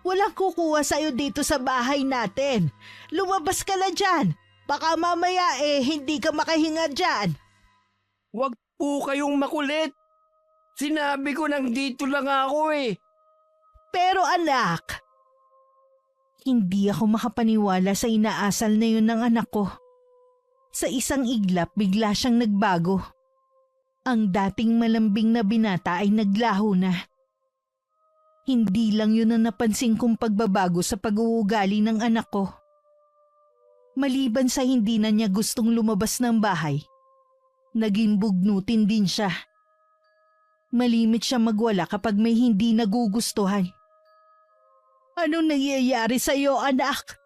Walang kukuha sa'yo dito sa bahay natin. Lumabas ka na dyan. Baka mamaya hindi ka makahinga dyan. Huwag po kayong makulit. Sinabi ko nang dito lang ako eh. Pero anak, hindi ako makapaniwala sa inaasal na yun ng anak ko. Sa isang iglap, bigla siyang nagbago. Ang dating malambing na binata ay naglaho na. Hindi lang yun ang napansin kong pagbabago sa pag-uugali ng anak ko. Maliban sa hindi na niya gustong lumabas ng bahay, naging bugnutin din siya. Malimit siya magwala kapag may hindi nagugustuhan. Anong nangyayari sa'yo, anak?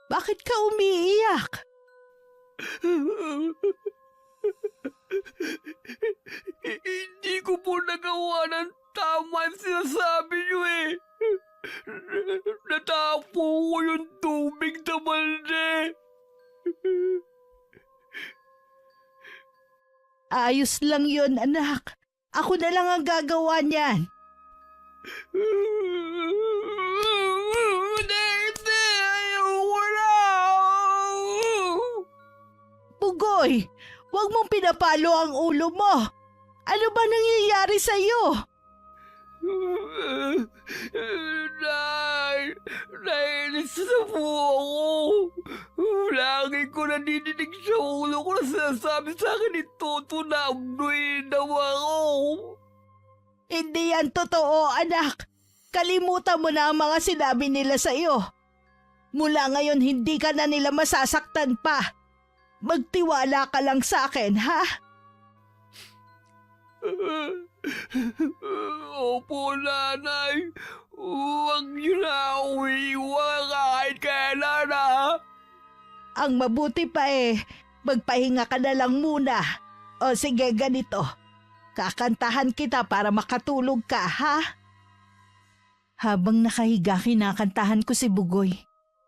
Bakit ka umiiyak? Hindi ko po nagawa ng tama ang sinasabi niyo eh. Natapo ko yung tubig na balde. Ayos lang yun, anak. Ako na lang ang gagawa niyan. Hindi, ayoko na. Bugoy, huwag mong pinapalo ang ulo mo. Ano ba nangyayari sa'yo? Nainis na po ako. Lagi ko nadidinig sa ulo ko na sinasabi sa akin ni Toto na abnuin daw ako. Hindi yan totoo, anak. Kalimutan mo na ang mga sinabi nila sa'yo. Mula ngayon, hindi ka na nila masasaktan pa. Magtiwala ka lang sa akin, ha? Opo, nanay. Huwag niyo na ako iiwan kahit kailan, ha? Ang mabuti pa magpahinga ka na lang muna. O sige, ganito. Kakantahan kita para makatulog ka, ha? Habang nakahiga, kinakantahan ko si Bugoy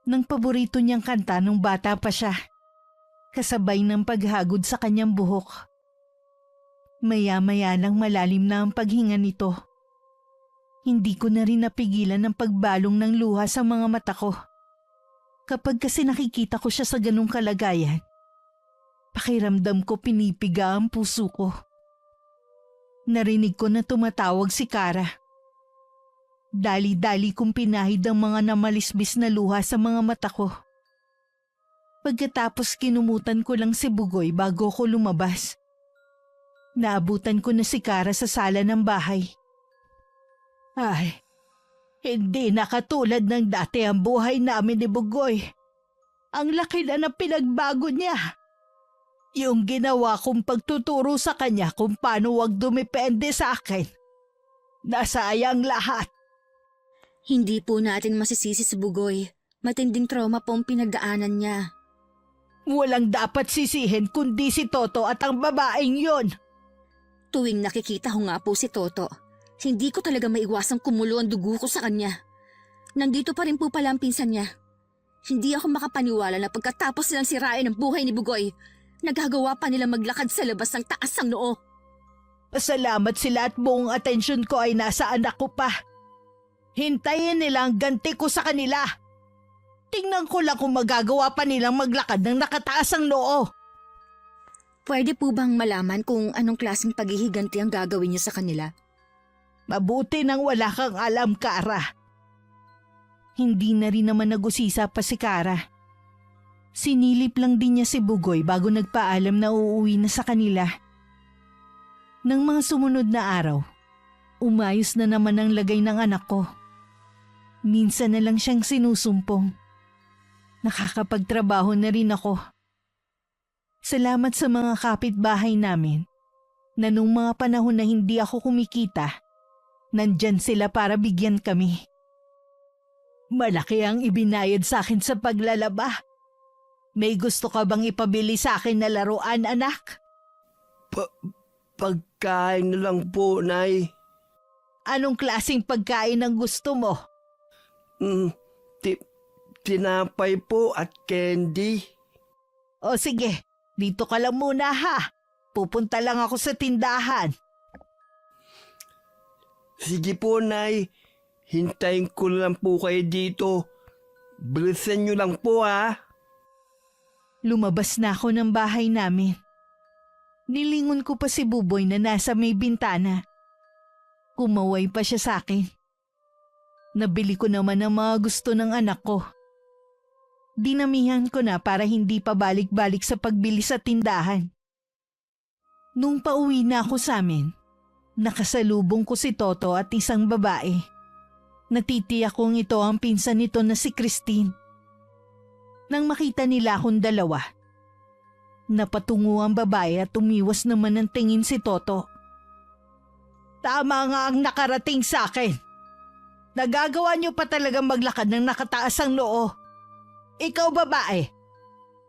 ng paborito niyang kanta nung bata pa siya, kasabay ng paghagod sa kanyang buhok. Maya-maya lang malalim na ang paghinga nito. Hindi ko na rin napigilan ang pagbalong ng luha sa mga mata ko. Kapag kasi nakikita ko siya sa ganung kalagayan, pakiramdam ko pinipiga ang puso ko. Narinig ko na tumatawag si Kara. Dali-dali kong pinahid ang mga namalisbis na luha sa mga mata ko. Pagkatapos kinumutan ko lang si Bugoy bago ko lumabas. Naabutan ko na si Kara sa sala ng bahay. Ay, hindi na katulad ng dati ang buhay namin ni Bugoy. Ang laki na ng pinagbago niya. Yung ginawa kong pagtuturo sa kanya kung paano wag dumepende sa akin. Nasayang lahat. Hindi po natin masisisi si Bugoy. Matinding trauma po ang pinagdaanan niya. Walang dapat sisihin kundi si Toto at ang babaeng yon. Tuwing nakikita ko nga po si Toto, hindi ko talaga maiwasang kumulo ang dugo ko sa kanya. Nandito pa rin po pala ang pinsan niya. Hindi ako makapaniwala na pagkatapos nilang sirain ang buhay ni Bugoy, nagagawa pa nila maglakad sa labas ng taas ng noo. Pasalamat sila at buong atensyon ko ay nasa anak ko pa. Hintayin nila ang ganti ko sa kanila. Tingnan ko lang kung magagawa pa nilang maglakad ng nakataas ang noo. Pwede po bang malaman kung anong klaseng paghihiganti ang gagawin niyo sa kanila? Mabuti nang wala kang alam, Kara. Hindi na rin naman nag-usisa pa si Kara. Sinilip lang din niya si Bugoy bago nagpaalam na uuwi na sa kanila. Nang mga sumunod na araw, umayos na naman ang lagay ng anak ko. Minsan na lang siyang sinusumpong. Nakakapagtrabaho na rin ako. Salamat sa mga kapitbahay namin na nung mga panahon na hindi ako kumikita, nandyan sila para bigyan kami. Malaki ang ibinayad sa akin sa paglalaba. May gusto ka bang ipabili sa akin na laruan, anak? Pagkain na lang po, Nay. Anong klaseng pagkain ang gusto mo? Tinapay po at candy. O sige, dito ka lang muna ha. Pupunta lang ako sa tindahan. Sige po, Nay. Hintayin ko lang po kayo dito. Bilisan nyo lang po, ha? Lumabas na ako ng bahay namin. Nilingon ko pa si Buboy na nasa may bintana. Kumaway pa siya sa akin. Nabili ko naman ang mga gusto ng anak ko. Dinamihan ko na para hindi pa balik-balik sa pagbili sa tindahan. Nung pauwi na ako sa amin, nakasalubong ko si Toto at isang babae. Natitiyak kong ito ang pinsan nito na si Christine. Nang makita nila akong dalawa, napatungo ang babae at umiwas naman ng tingin si Toto. Tama nga ang nakarating sa akin. Nagagawa niyo pa talagang maglakad ng nakataas ang noo. Ikaw babae,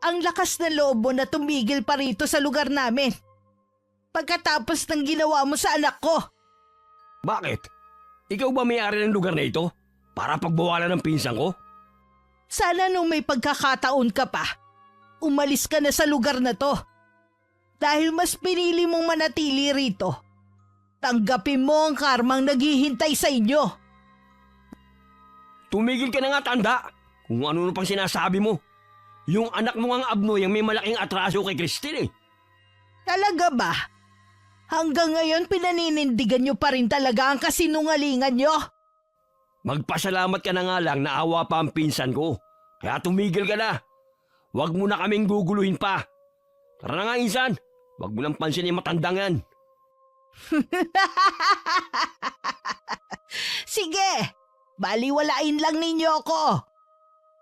ang lakas ng loob mo na tumigil pa rito sa lugar namin. Pagkatapos ng ginawa mo sa anak ko. Bakit? Ikaw ba may-ari ng lugar na ito? Para pagbawalan ng pinsan ko? Sana nung may pagkakataon ka pa, umalis ka na sa lugar na to. Dahil mas pinili mong manatili rito. Tanggapin mo ang karmang naghihintay sa inyo. Tumigil ka na nga, tanda! Kung ano pang sinasabi mo. Yung anak mo ang Abnoy ang may malaking atraso kay Christine eh. Talaga ba? Hanggang ngayon pinaninindigan nyo pa rin talaga ang kasinungalingan nyo? Magpasalamat ka na nga lang na awa pa ang pinsan ko. Kaya tumigil ka na. Huwag mo na kaming guguluhin pa. Tara na nga, insan. Huwag mo nang pansin yung matandang yan. Sige, baliwalain lang ninyo ako.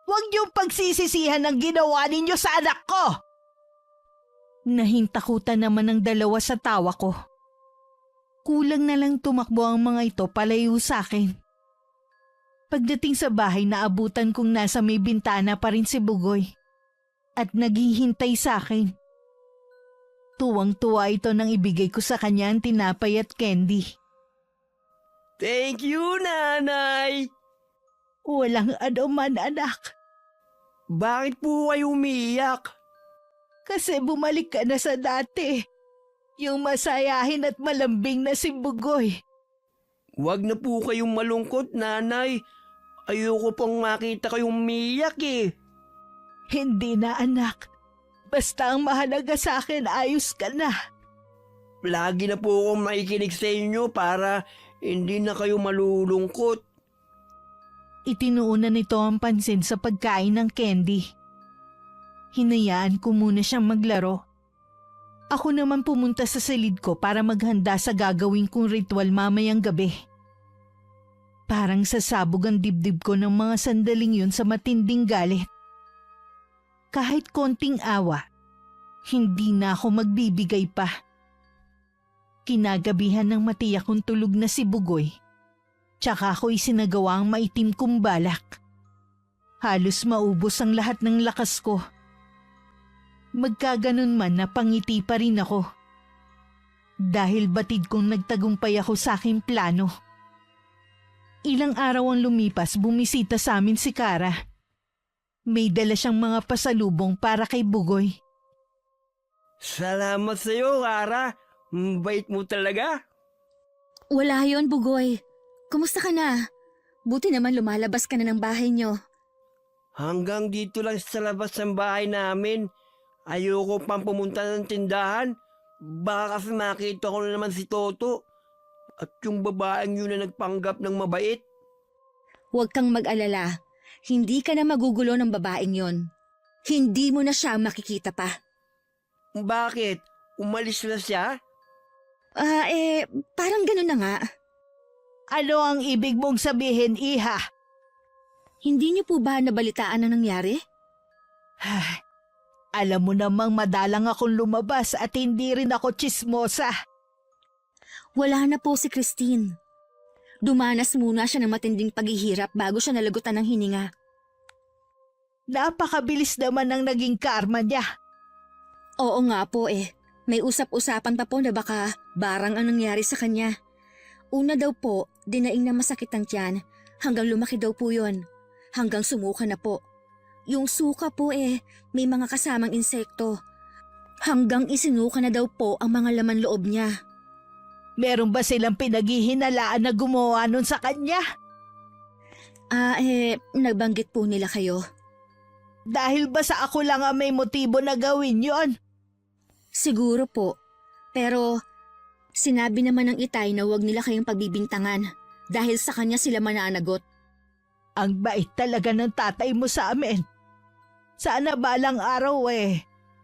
Huwag niyong pagsisisihan ang ginawa ninyo sa anak ko. Nahintakutan naman ang dalawa sa tawa ko. Kulang na lang tumakbo ang mga ito palayo sa akin. Pagdating sa bahay, naabutan kong nasa may bintana pa rin si Bugoy at naghihintay sa akin. Tuwang-tuwa ito nang ibigay ko sa kanya ang tinapay at candy. Thank you, Nanay! Walang anuman, anak. Bakit po kayo umiiyak? Kasi bumalik ka na sa dati. Yung masayahin at malambing na si Bugoy. Huwag na po kayong malungkot, Nanay. Ayoko pong makita kayong umiiyak eh. Hindi na, anak. Basta ang mahalaga sa akin, ayos ka na. Lagi na po akong makikinig sa inyo para hindi na kayo malulungkot. Itinuunan nito ang pansin sa pagkain ng candy. Hinayaan ko muna siyang maglaro. Ako naman pumunta sa silid ko para maghanda sa gagawin kong ritual mamayang gabi. Parang sasabog ang dibdib ko ng mga sandaling yun sa matinding galit. Kahit konting awa, hindi na ako magbibigay pa. Kinagabihan ng matiyak kong tulog na si Bugoy. Tsaka ako'y sinagawa ang maitim kong balak. Halos maubos ang lahat ng lakas ko. Magkaganon man napangiti pa rin ako. Dahil batid kong nagtagumpay ako sa aking plano. Ilang araw ang lumipas, bumisita sa amin si Kara. May dala siyang mga pasalubong para kay Bugoy. Salamat sa iyo, Kara. Bait mo talaga. Wala yon, Bugoy. Kumusta ka na? Buti naman lumalabas ka na ng bahay nyo. Hanggang dito lang sa labas ng bahay namin. Ayoko pang pumunta ng tindahan. Baka kasi makita ko na naman si Toto. At yung babaeng yun na nagpanggap ng mabait. Huwag kang mag-alala. Hindi ka na magugulo ng babaeng yon. Hindi mo na siya makikita pa. Bakit? Umalis na siya? Parang ganun na nga. Ano ang ibig mong sabihin, Iha? Hindi niyo po ba nabalitaan na nangyari? Alam mo namang madalang akong lumabas at hindi rin ako tsismosa. Wala na po si Christine. Dumanas muna siya ng matinding paghihirap bago siya nalagutan ng hininga. Napakabilis naman ang naging karma niya. Oo nga po eh. May usap-usapan pa po na baka barang ang nangyari sa kanya. Una daw po, dinaing na masakit ang tiyan. Hanggang lumaki daw po yon. Hanggang sumuka na po. Yung suka po may mga kasamang insekto. Hanggang isinuka na daw po ang mga laman loob niya. Meron ba silang pinaghihinalaan na gumawa nun sa kanya? Nagbanggit po nila kayo. Dahil ba sa ako lang ang may motibo na gawin yon? Siguro po. Pero sinabi naman ng itay na huwag nila kayong pagbibintangan dahil sa kanya sila mananagot. Ang bait talaga ng tatay mo sa amin. Sana balang araw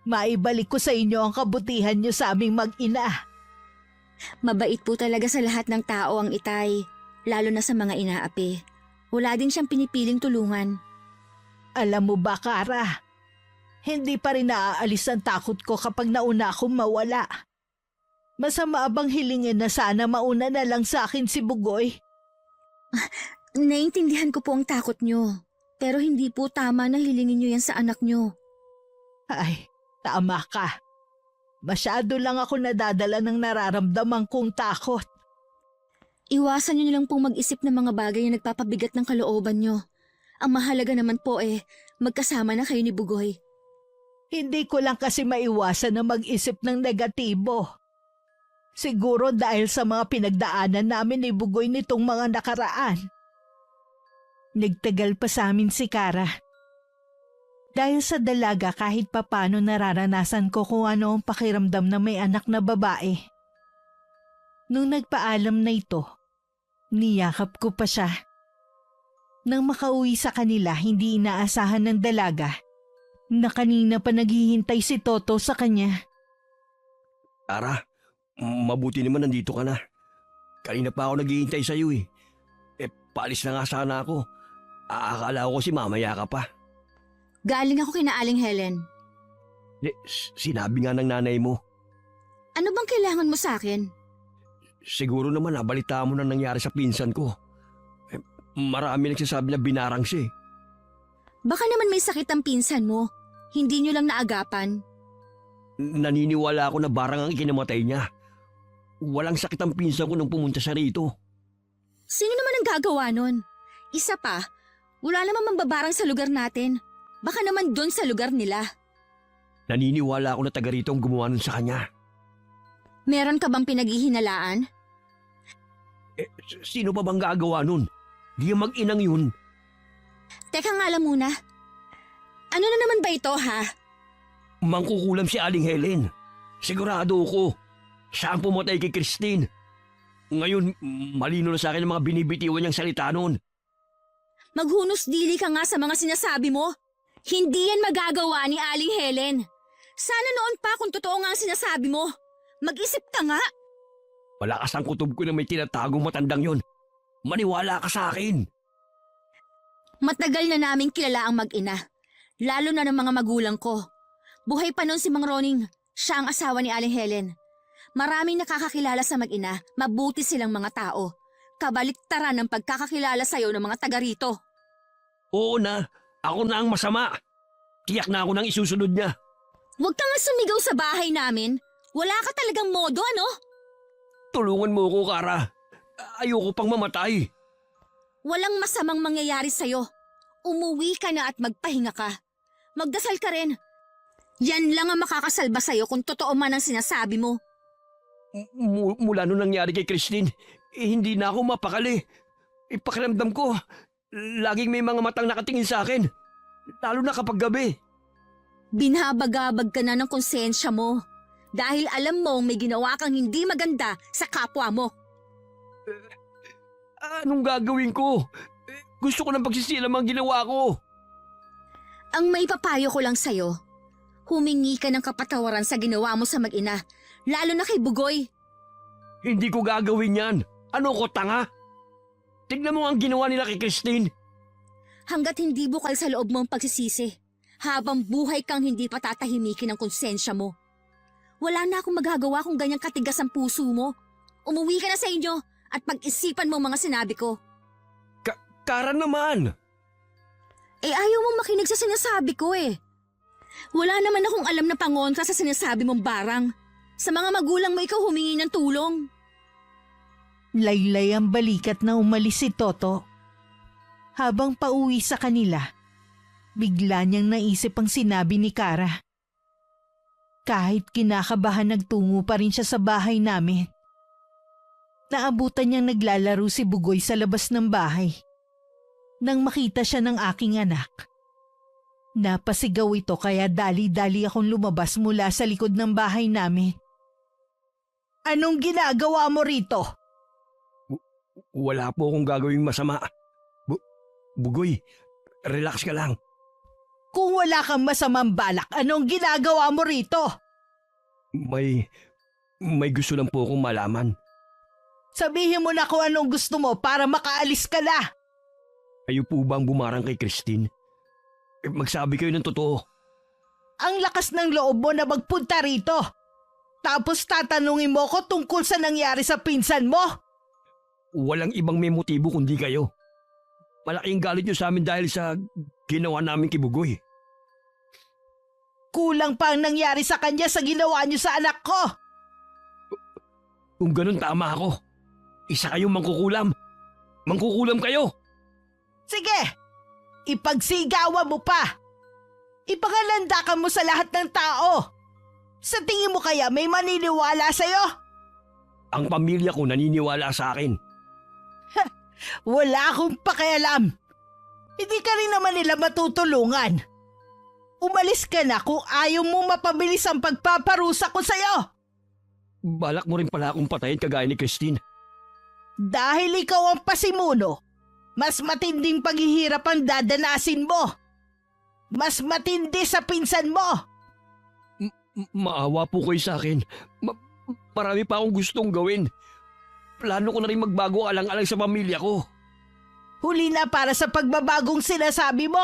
maibalik ko sa inyo ang kabutihan niyo sa aming mag-ina. Mabait po talaga sa lahat ng tao ang itay, lalo na sa mga inaapi. Wala din siyang pinipiling tulungan. Alam mo ba, Kara? Hindi pa rin naaalis ang takot ko kapag nauna akong mawala. Masama bang hilingin na sana mauna na lang sa akin si Bugoy? Naiintindihan ko po ang takot niyo, pero hindi po tama na hilingin niyo yan sa anak niyo. Ay, tama ka. Masyado lang ako nadadala ng nararamdaman kong takot. Iwasan niyo lang pong mag-isip ng mga bagay na nagpapabigat ng kalooban niyo. Ang mahalaga naman po magkasama na kayo ni Bugoy. Hindi ko lang kasi maiwasan na mag-isip ng negatibo. Siguro dahil sa mga pinagdaanan namin ni Bugoy nitong mga nakaraan. Nagtagal pa sa amin si Kara. Dahil sa dalaga kahit papano nararanasan ko kung ano ang pakiramdam na may anak na babae. Nung nagpaalam na ito, niyakap ko pa siya. Nang makauwi sa kanila, hindi inaasahan ng dalaga na kanina pa naghihintay si Toto sa kanya. Kara, mabuti naman nandito ka na. Kanina pa ako naghihintay sa iyo eh. Paalis na nga sana ako. Akala ko kasi mamaya ka pa. Galing ako kina Aling Helen. Sinabi nga ng nanay mo. Ano bang kailangan mo sa akin? Siguro naman nabalitaan mo na nangyari sa pinsan ko. Marami nagsasabi na binarang siya eh. Baka naman may sakit ang pinsan mo. Hindi nyo lang naagapan. Naniniwala ako na barang ang ikinamatay niya. Walang sakit ang pinsan ko nung pumunta siya rito. Sino naman ang gagawa nun? Isa pa, wala naman mambabarang sa lugar natin. Baka naman doon sa lugar nila. Naniniwala ako na taga rito ang gumawa nun sa kanya. Meron ka bang pinaghihinalaan? Sino pa bang gagawa nun? Di ang mag-inang yun. Teka nga lang muna. Ano na naman ba ito, ha? Mangkukulam si Aling Helen. Sigurado ko. Siya ang pumatay kay Christine. Ngayon, malino na sa akin ang mga binibitiwan niyang salita nun. Maghunos dili ka nga sa mga sinasabi mo. Hindi yan magagawa ni Aling Helen. Sana noon pa kung totoo nga ang sinasabi mo. Mag-isip ka nga. Malakas ang kutob ko na may tinatagong matandang yun. Maniwala ka sa akin. Matagal na naming kilala ang mag-ina. Lalo na ng mga magulang ko. Buhay pa noon si Mang Roning. Siya ang asawa ni Aling Helen. Maraming nakakakilala sa mag-ina. Mabuti silang mga tao. Kabaliktaran ng pagkakakilala sa'yo ng mga taga rito. Oo na, ako na ang masama. Tiyak na ako nang isusunod niya. Huwag ka nga sumigaw sa bahay namin. Wala ka talagang modo, ano? Tulungan mo ko, Kara. Ayoko pang mamatay. Walang masamang mangyayari sa'yo. Umuwi ka na at magpahinga ka. Magdasal ka rin. Yan lang ang makakasalba sa'yo kung totoo man ang sinasabi mo. Mula nung nangyari kay Christine, hindi na ako mapakali. Ipakiramdam ko, laging may mga matang nakatingin sa akin. Lalo na kapag gabi. Binabagabag ka na ng konsensya mo. Dahil alam mong may ginawa kang hindi maganda sa kapwa mo. Anong gagawin ko? Gusto ko ng pagsisila mga ginawa ko. Ang may papayo ko lang sa'yo, humingi ka ng kapatawaran sa ginawa mo sa mag-ina, lalo na kay Bugoy. Hindi ko gagawin yan. Ano ko, tanga? Tignan mo ang ginawa nila kay Christine. Hanggat hindi bukal sa loob mo ang pagsisisi, habang buhay kang hindi patatahimikin ang konsensya mo. Wala na akong magagawa kung ganyang katigas ang puso mo. Umuwi ka na sa inyo at pag-isipan mo mga sinabi ko. Kara naman! Ayaw mong makinig sa sinasabi ko eh. Wala naman akong alam na pangontra sa sinasabi mong barang. Sa mga magulang mo ikaw humingi ng tulong. Laylay ang balikat na umalis si Toto. Habang pauwi sa kanila, bigla niyang naisip ang sinabi ni Kara. Kahit kinakabahan nagtungo pa rin siya sa bahay namin. Naabutan niyang naglalaro si Bugoy sa labas ng bahay. Nang makita siya ng aking anak. Napasigaw ito kaya dali-dali akong lumabas mula sa likod ng bahay namin. Anong ginagawa mo rito? Wala po akong gagawing masama. Bugoy, relax ka lang. Kung wala kang masamang balak, anong ginagawa mo rito? May gusto lang po akong malaman. Sabihin mo na kung anong gusto mo para makaalis ka na. Kayo po bang bumarang kay Christine? Magsabi kayo ng totoo. Ang lakas ng loob mo na magpunta rito. Tapos tatanungin mo ko tungkol sa nangyari sa pinsan mo. Walang ibang may motibo kundi kayo. Malaking galit nyo sa amin dahil sa ginawa namin kay Bugoy. Kulang pa ang nangyari sa kanya sa ginawa niyo sa anak ko. Kung ganun tama ako. Isa kayong mangkukulam. Mangkukulam kayo. Sige, ipagsigawan mo pa. Ipangalandakan mo sa lahat ng tao. Sa tingin mo kaya may maniniwala sa'yo? Ang pamilya ko naniniwala sa akin. Wala akong pakialam. Hindi ka rin naman nila matutulungan. Umalis ka na kung ayaw mo mapabilis ang pagpaparusa ko sa'yo. Balak mo rin pala akong patayin kagaya ni Christine. Dahil ikaw ang pasimuno, mas matinding paghihirap ang dadanasin mo. Mas matindi sa pinsan mo. Maawa po kayo sa akin. Marami pa akong gustong gawin. Plano ko na rin magbago alang-alang sa pamilya ko. Huli na para sa pagbabagong sinasabi mo.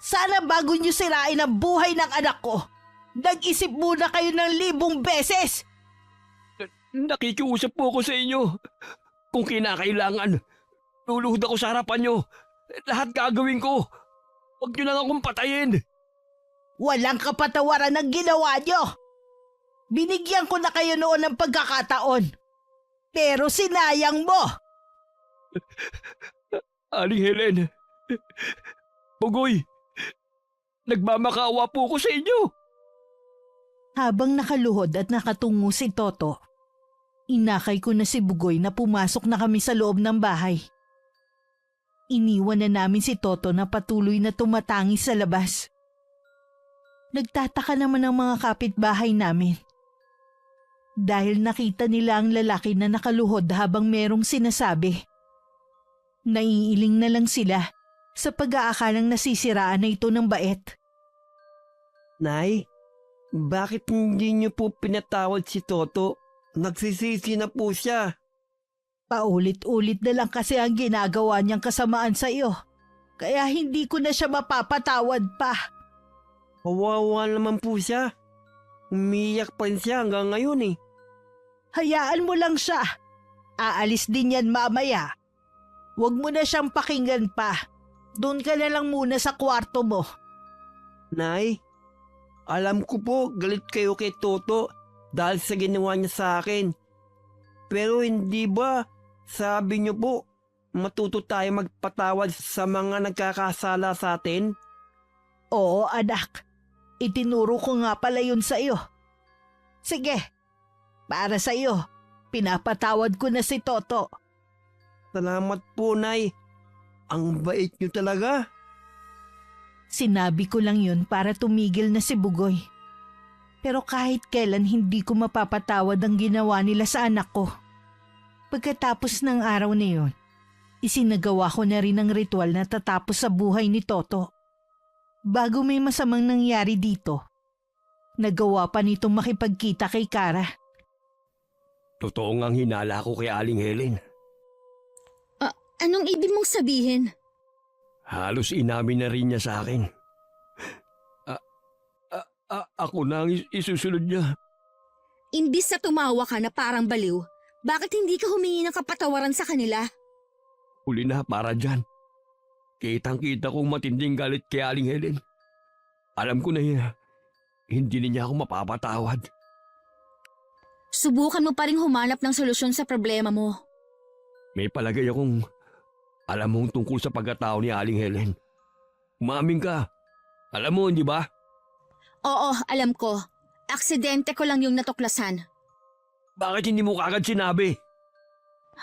Sana bago niyo sirain ang buhay ng anak ko, nag-isip muna kayo ng 1,000 beses. Nakikiusap po ako sa inyo. Kung kinakailangan, luluhod ako sa harapan nyo. Lahat gagawin ko. Huwag nyo lang akong patayin. Walang kapatawaran ang ginawa nyo. Binigyan ko na kayo noon ng pagkakataon. Pero sinayang mo. Aling Helen, Bugoy, nagmamakaawa po ako sa inyo. Habang nakaluhod at nakatungo si Toto, inakay ko na si Bugoy na pumasok na kami sa loob ng bahay. Iniwan na namin si Toto na patuloy na tumatangi sa labas. Nagtataka naman ang mga kapitbahay namin. Dahil nakita nila ang lalaki na nakaluhod habang merong sinasabi. Naiiling na lang sila sa pag-aakalang nasisiraan na ito ng bait. Nay, bakit hindi niyo po pinatawad si Toto? Nagsisisi na po siya. Paulit-ulit na lang kasi ang ginagawa niyang kasamaan sa iyo. Kaya hindi ko na siya mapapatawad pa. Kawawa naman po siya. Umiyak pa rin siya hanggang ngayon eh. Hayaan mo lang siya. Aalis din yan mamaya. Huwag mo na siyang pakinggan pa. Doon ka na lang muna sa kwarto mo. Nay, alam ko po galit kayo kay Toto dahil sa ginawa niya sa akin. Pero hindi ba sabi niyo po matuto tayo magpatawad sa mga nagkakasala sa atin? Oo, anak. Itinuro ko nga pala yun sa iyo. Sige, para sa iyo, pinapatawad ko na si Toto. Salamat po, Nay. Ang bait niyo talaga. Sinabi ko lang yun para tumigil na si Bugoy. Pero kahit kailan hindi ko mapapatawad ang ginawa nila sa anak ko. Pagkatapos ng araw na yun, isinagawa ko na rin ang ritual na tatapos sa buhay ni Toto. Bago may masamang nangyari dito, nagawa pa nitong makipagkita kay Kara. Totoo ngang hinala ko kay Aling Helen. Anong ibig mong sabihin? Halos inamin na rin niya sa akin. Ako na ang isusunod niya. Imbis na tumawa ka na parang baliw, bakit hindi ka humingi ng kapatawaran sa kanila? Huli na para dyan. Kitang-kita kong matinding galit kay Aling Helen. Alam ko na yun, hindi niya ako mapapatawad. Subukan mo pa rin humanap ng solusyon sa problema mo. May palagay akong alam mong tungkol sa pagkatao ni Aling Helen. Umamin ka. Alam mo, hindi ba? Oo, alam ko. Aksidente ko lang yung natuklasan. Bakit hindi mo kagad sinabi?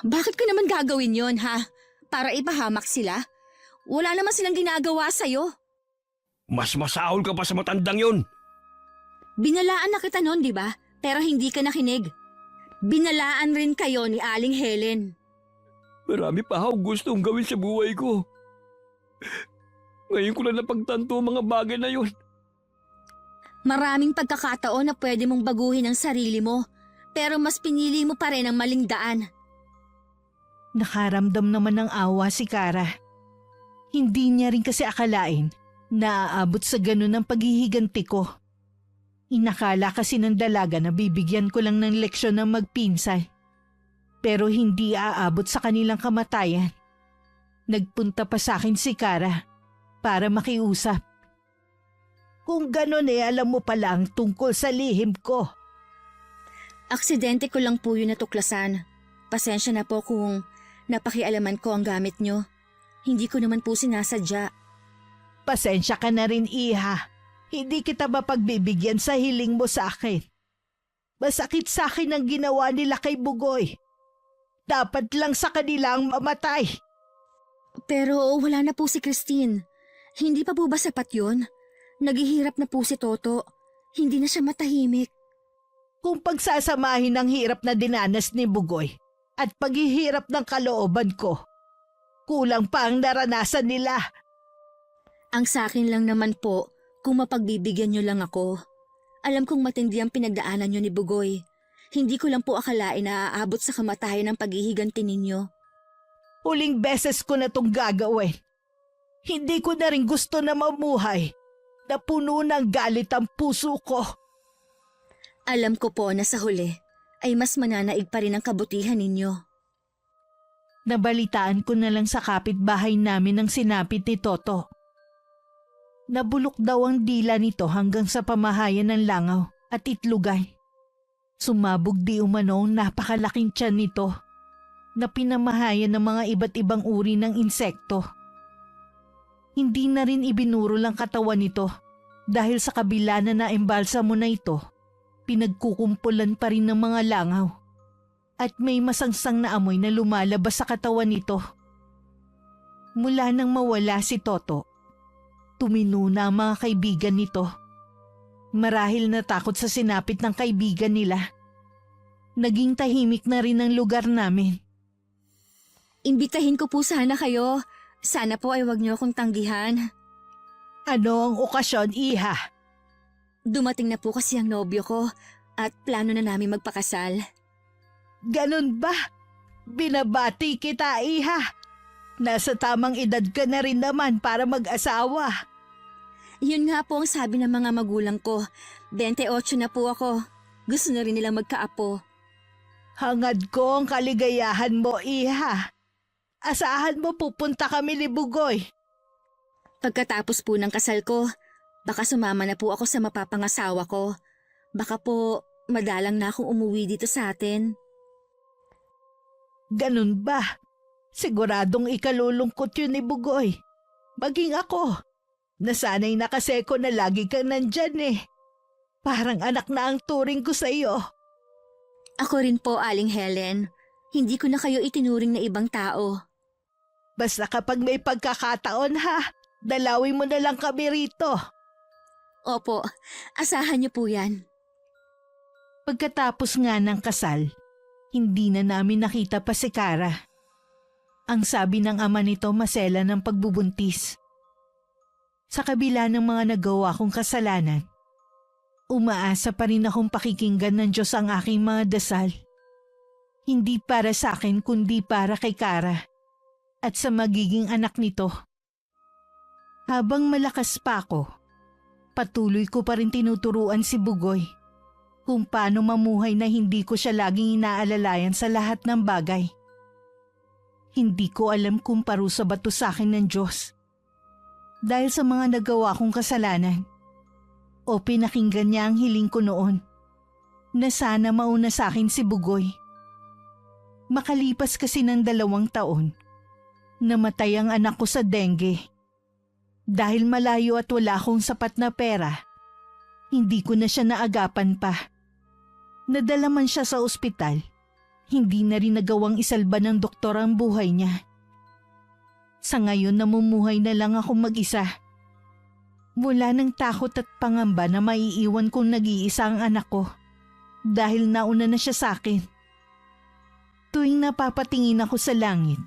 Bakit ko naman gagawin yon, ha? Para ipahamak sila? Wala naman silang ginagawa sa'yo. Mas masahol ka pa sa matandang yun. Binalaan na kita noon, di ba? Pero hindi ka nakinig. Binalaan rin kayo ni Aling Helen. Marami pa akong gustong gawin sa buhay ko. Ngayon ko lang napagtanto ang mga bagay na yun. Maraming pagkakataon na pwede mong baguhin ang sarili mo, pero mas pinili mo pa rin ang maling daan. Nakaramdam naman ng awa si Kara. Hindi niya rin kasi akalain na aabot sa ganun ang paghihiganti ko. Inakala kasi ng dalaga na bibigyan ko lang ng leksyon ng magpinsan. Pero hindi aabot sa kanilang kamatayan. Nagpunta pa sa akin si Kara para makiusap. Kung ganon alam mo pala ang tungkol sa lihim ko. Aksidente ko lang po yun natuklasan. Pasensya na po kung napakialaman ko ang gamit nyo. Hindi ko naman po sinasadya. Pasensya ka na rin, Iha. Hindi kita mapagbibigyan sa hiling mo sa akin. Masakit sa akin ang ginawa nila kay Bugoy. Dapat lang sa kanilang mamatay. Pero wala na po si Christine. Hindi pa po ba sapat yun? Naghihirap na po si Toto. Hindi na siya matahimik. Kung pagsasamahin ang hirap na dinanas ni Bugoy at paghihirap ng kalooban ko, kulang pa ang naranasan nila. Ang sakin lang naman po, kung mapagbibigyan nyo lang ako. Alam kong matindi ang pinagdaanan nyo ni Bugoy. Hindi ko lang po akalain na aabot sa kamatayan ng paghihiganti ninyo. Huling beses ko na itong gagawin. Hindi ko na rin gusto na mamuhay na puno ng galit ang puso ko. Alam ko po na sa huli, ay mas mananaig pa rin ang kabutihan ninyo. Nabalitaan ko na lang sa kapitbahay namin ang sinapit ni Toto. Nabulok daw ang dila nito hanggang sa pamahayan ng langaw at itlugay. Sumabog di umano ang napakalaking tiyan nito na pinamahayan ng mga iba't ibang uri ng insekto. Hindi na rin ibinurol ang katawan nito dahil sa kabila na naembalsamo na ito, pinagkukumpulan pa rin ng mga langaw at may masangsang na amoy na lumalabas sa katawan nito. Mula nang mawala si Toto, tuminuna ang mga kaibigan nito. Marahil natakot sa sinapit ng kaibigan nila. Naging tahimik na rin ang lugar namin. Imbitahin ko po sana kayo. Sana po ay wag niyo akong tanggihan. Ano ang okasyon, Iha? Dumating na po kasi ang nobyo ko at plano na namin magpakasal. Ganun ba? Binabati kita, Iha. Nasa tamang edad ka na rin naman para mag-asawa. Yun nga po ang sabi ng mga magulang ko. 28 na po ako. Gusto na rin nilang magkaapo. Hangad ko ang kaligayahan mo, Iha. Asahan mo pupunta kami ni Bugoy. Pagkatapos po ng kasal ko, baka sumama na po ako sa mapapangasawa ko. Baka po madalang na akong umuwi dito sa atin. Ganun ba? Siguradong ikalulungkot yun ni Bugoy. Maging ako. Nasanay na kasi ko na lagi kang nandyan eh. Parang anak na ang turing ko sa iyo. Ako rin po, Aling Helen. Hindi ko na kayo itinuring na ibang tao. Basta kapag may pagkakataon ha, dalawin mo na lang kami rito. Opo, asahan niyo po yan. Pagkatapos nga ng kasal, hindi na namin nakita pa si Kara. Ang sabi ng ama nito masela ng pagbubuntis. Sa kabila ng mga nagawa kong kasalanan, umaasa pa rin akong pakikinggan ng Diyos ang aking mga dasal. Hindi para sa akin kundi para kay Kara at sa magiging anak nito. Habang malakas pa ako, patuloy ko pa rin tinuturuan si Bugoy kung paano mamuhay na hindi ko siya laging inaalalayan sa lahat ng bagay. Hindi ko alam kung parusa ba to sa akin ng Diyos dahil sa mga nagawa kong kasalanan o pinakinggan niya ang hiling ko noon na sana mauna sa akin si Bugoy. Makalipas kasi ng 2 taon, namatay ang anak ko sa dengue. Dahil malayo at wala akong sapat na pera, hindi ko na siya naagapan pa. Nadala man siya sa ospital, hindi na rin nagawang isalba ng doktor ang buhay niya. Sa ngayon namumuhay na lang ako mag-isa. Wala ng takot at pangamba na maiiwan kong nag-iisa ang anak ko dahil nauna na siya sa akin. Tuwing napapatingin ako sa langit,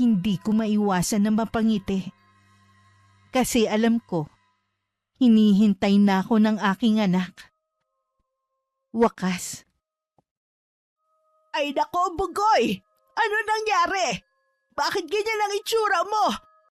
hindi ko maiwasan na mapangiti. Kasi alam ko, hinihintay na ako ng aking anak. Wakas. Ay nako, Bugoy! Ano nangyari? Bakit ganyan ang itsura mo?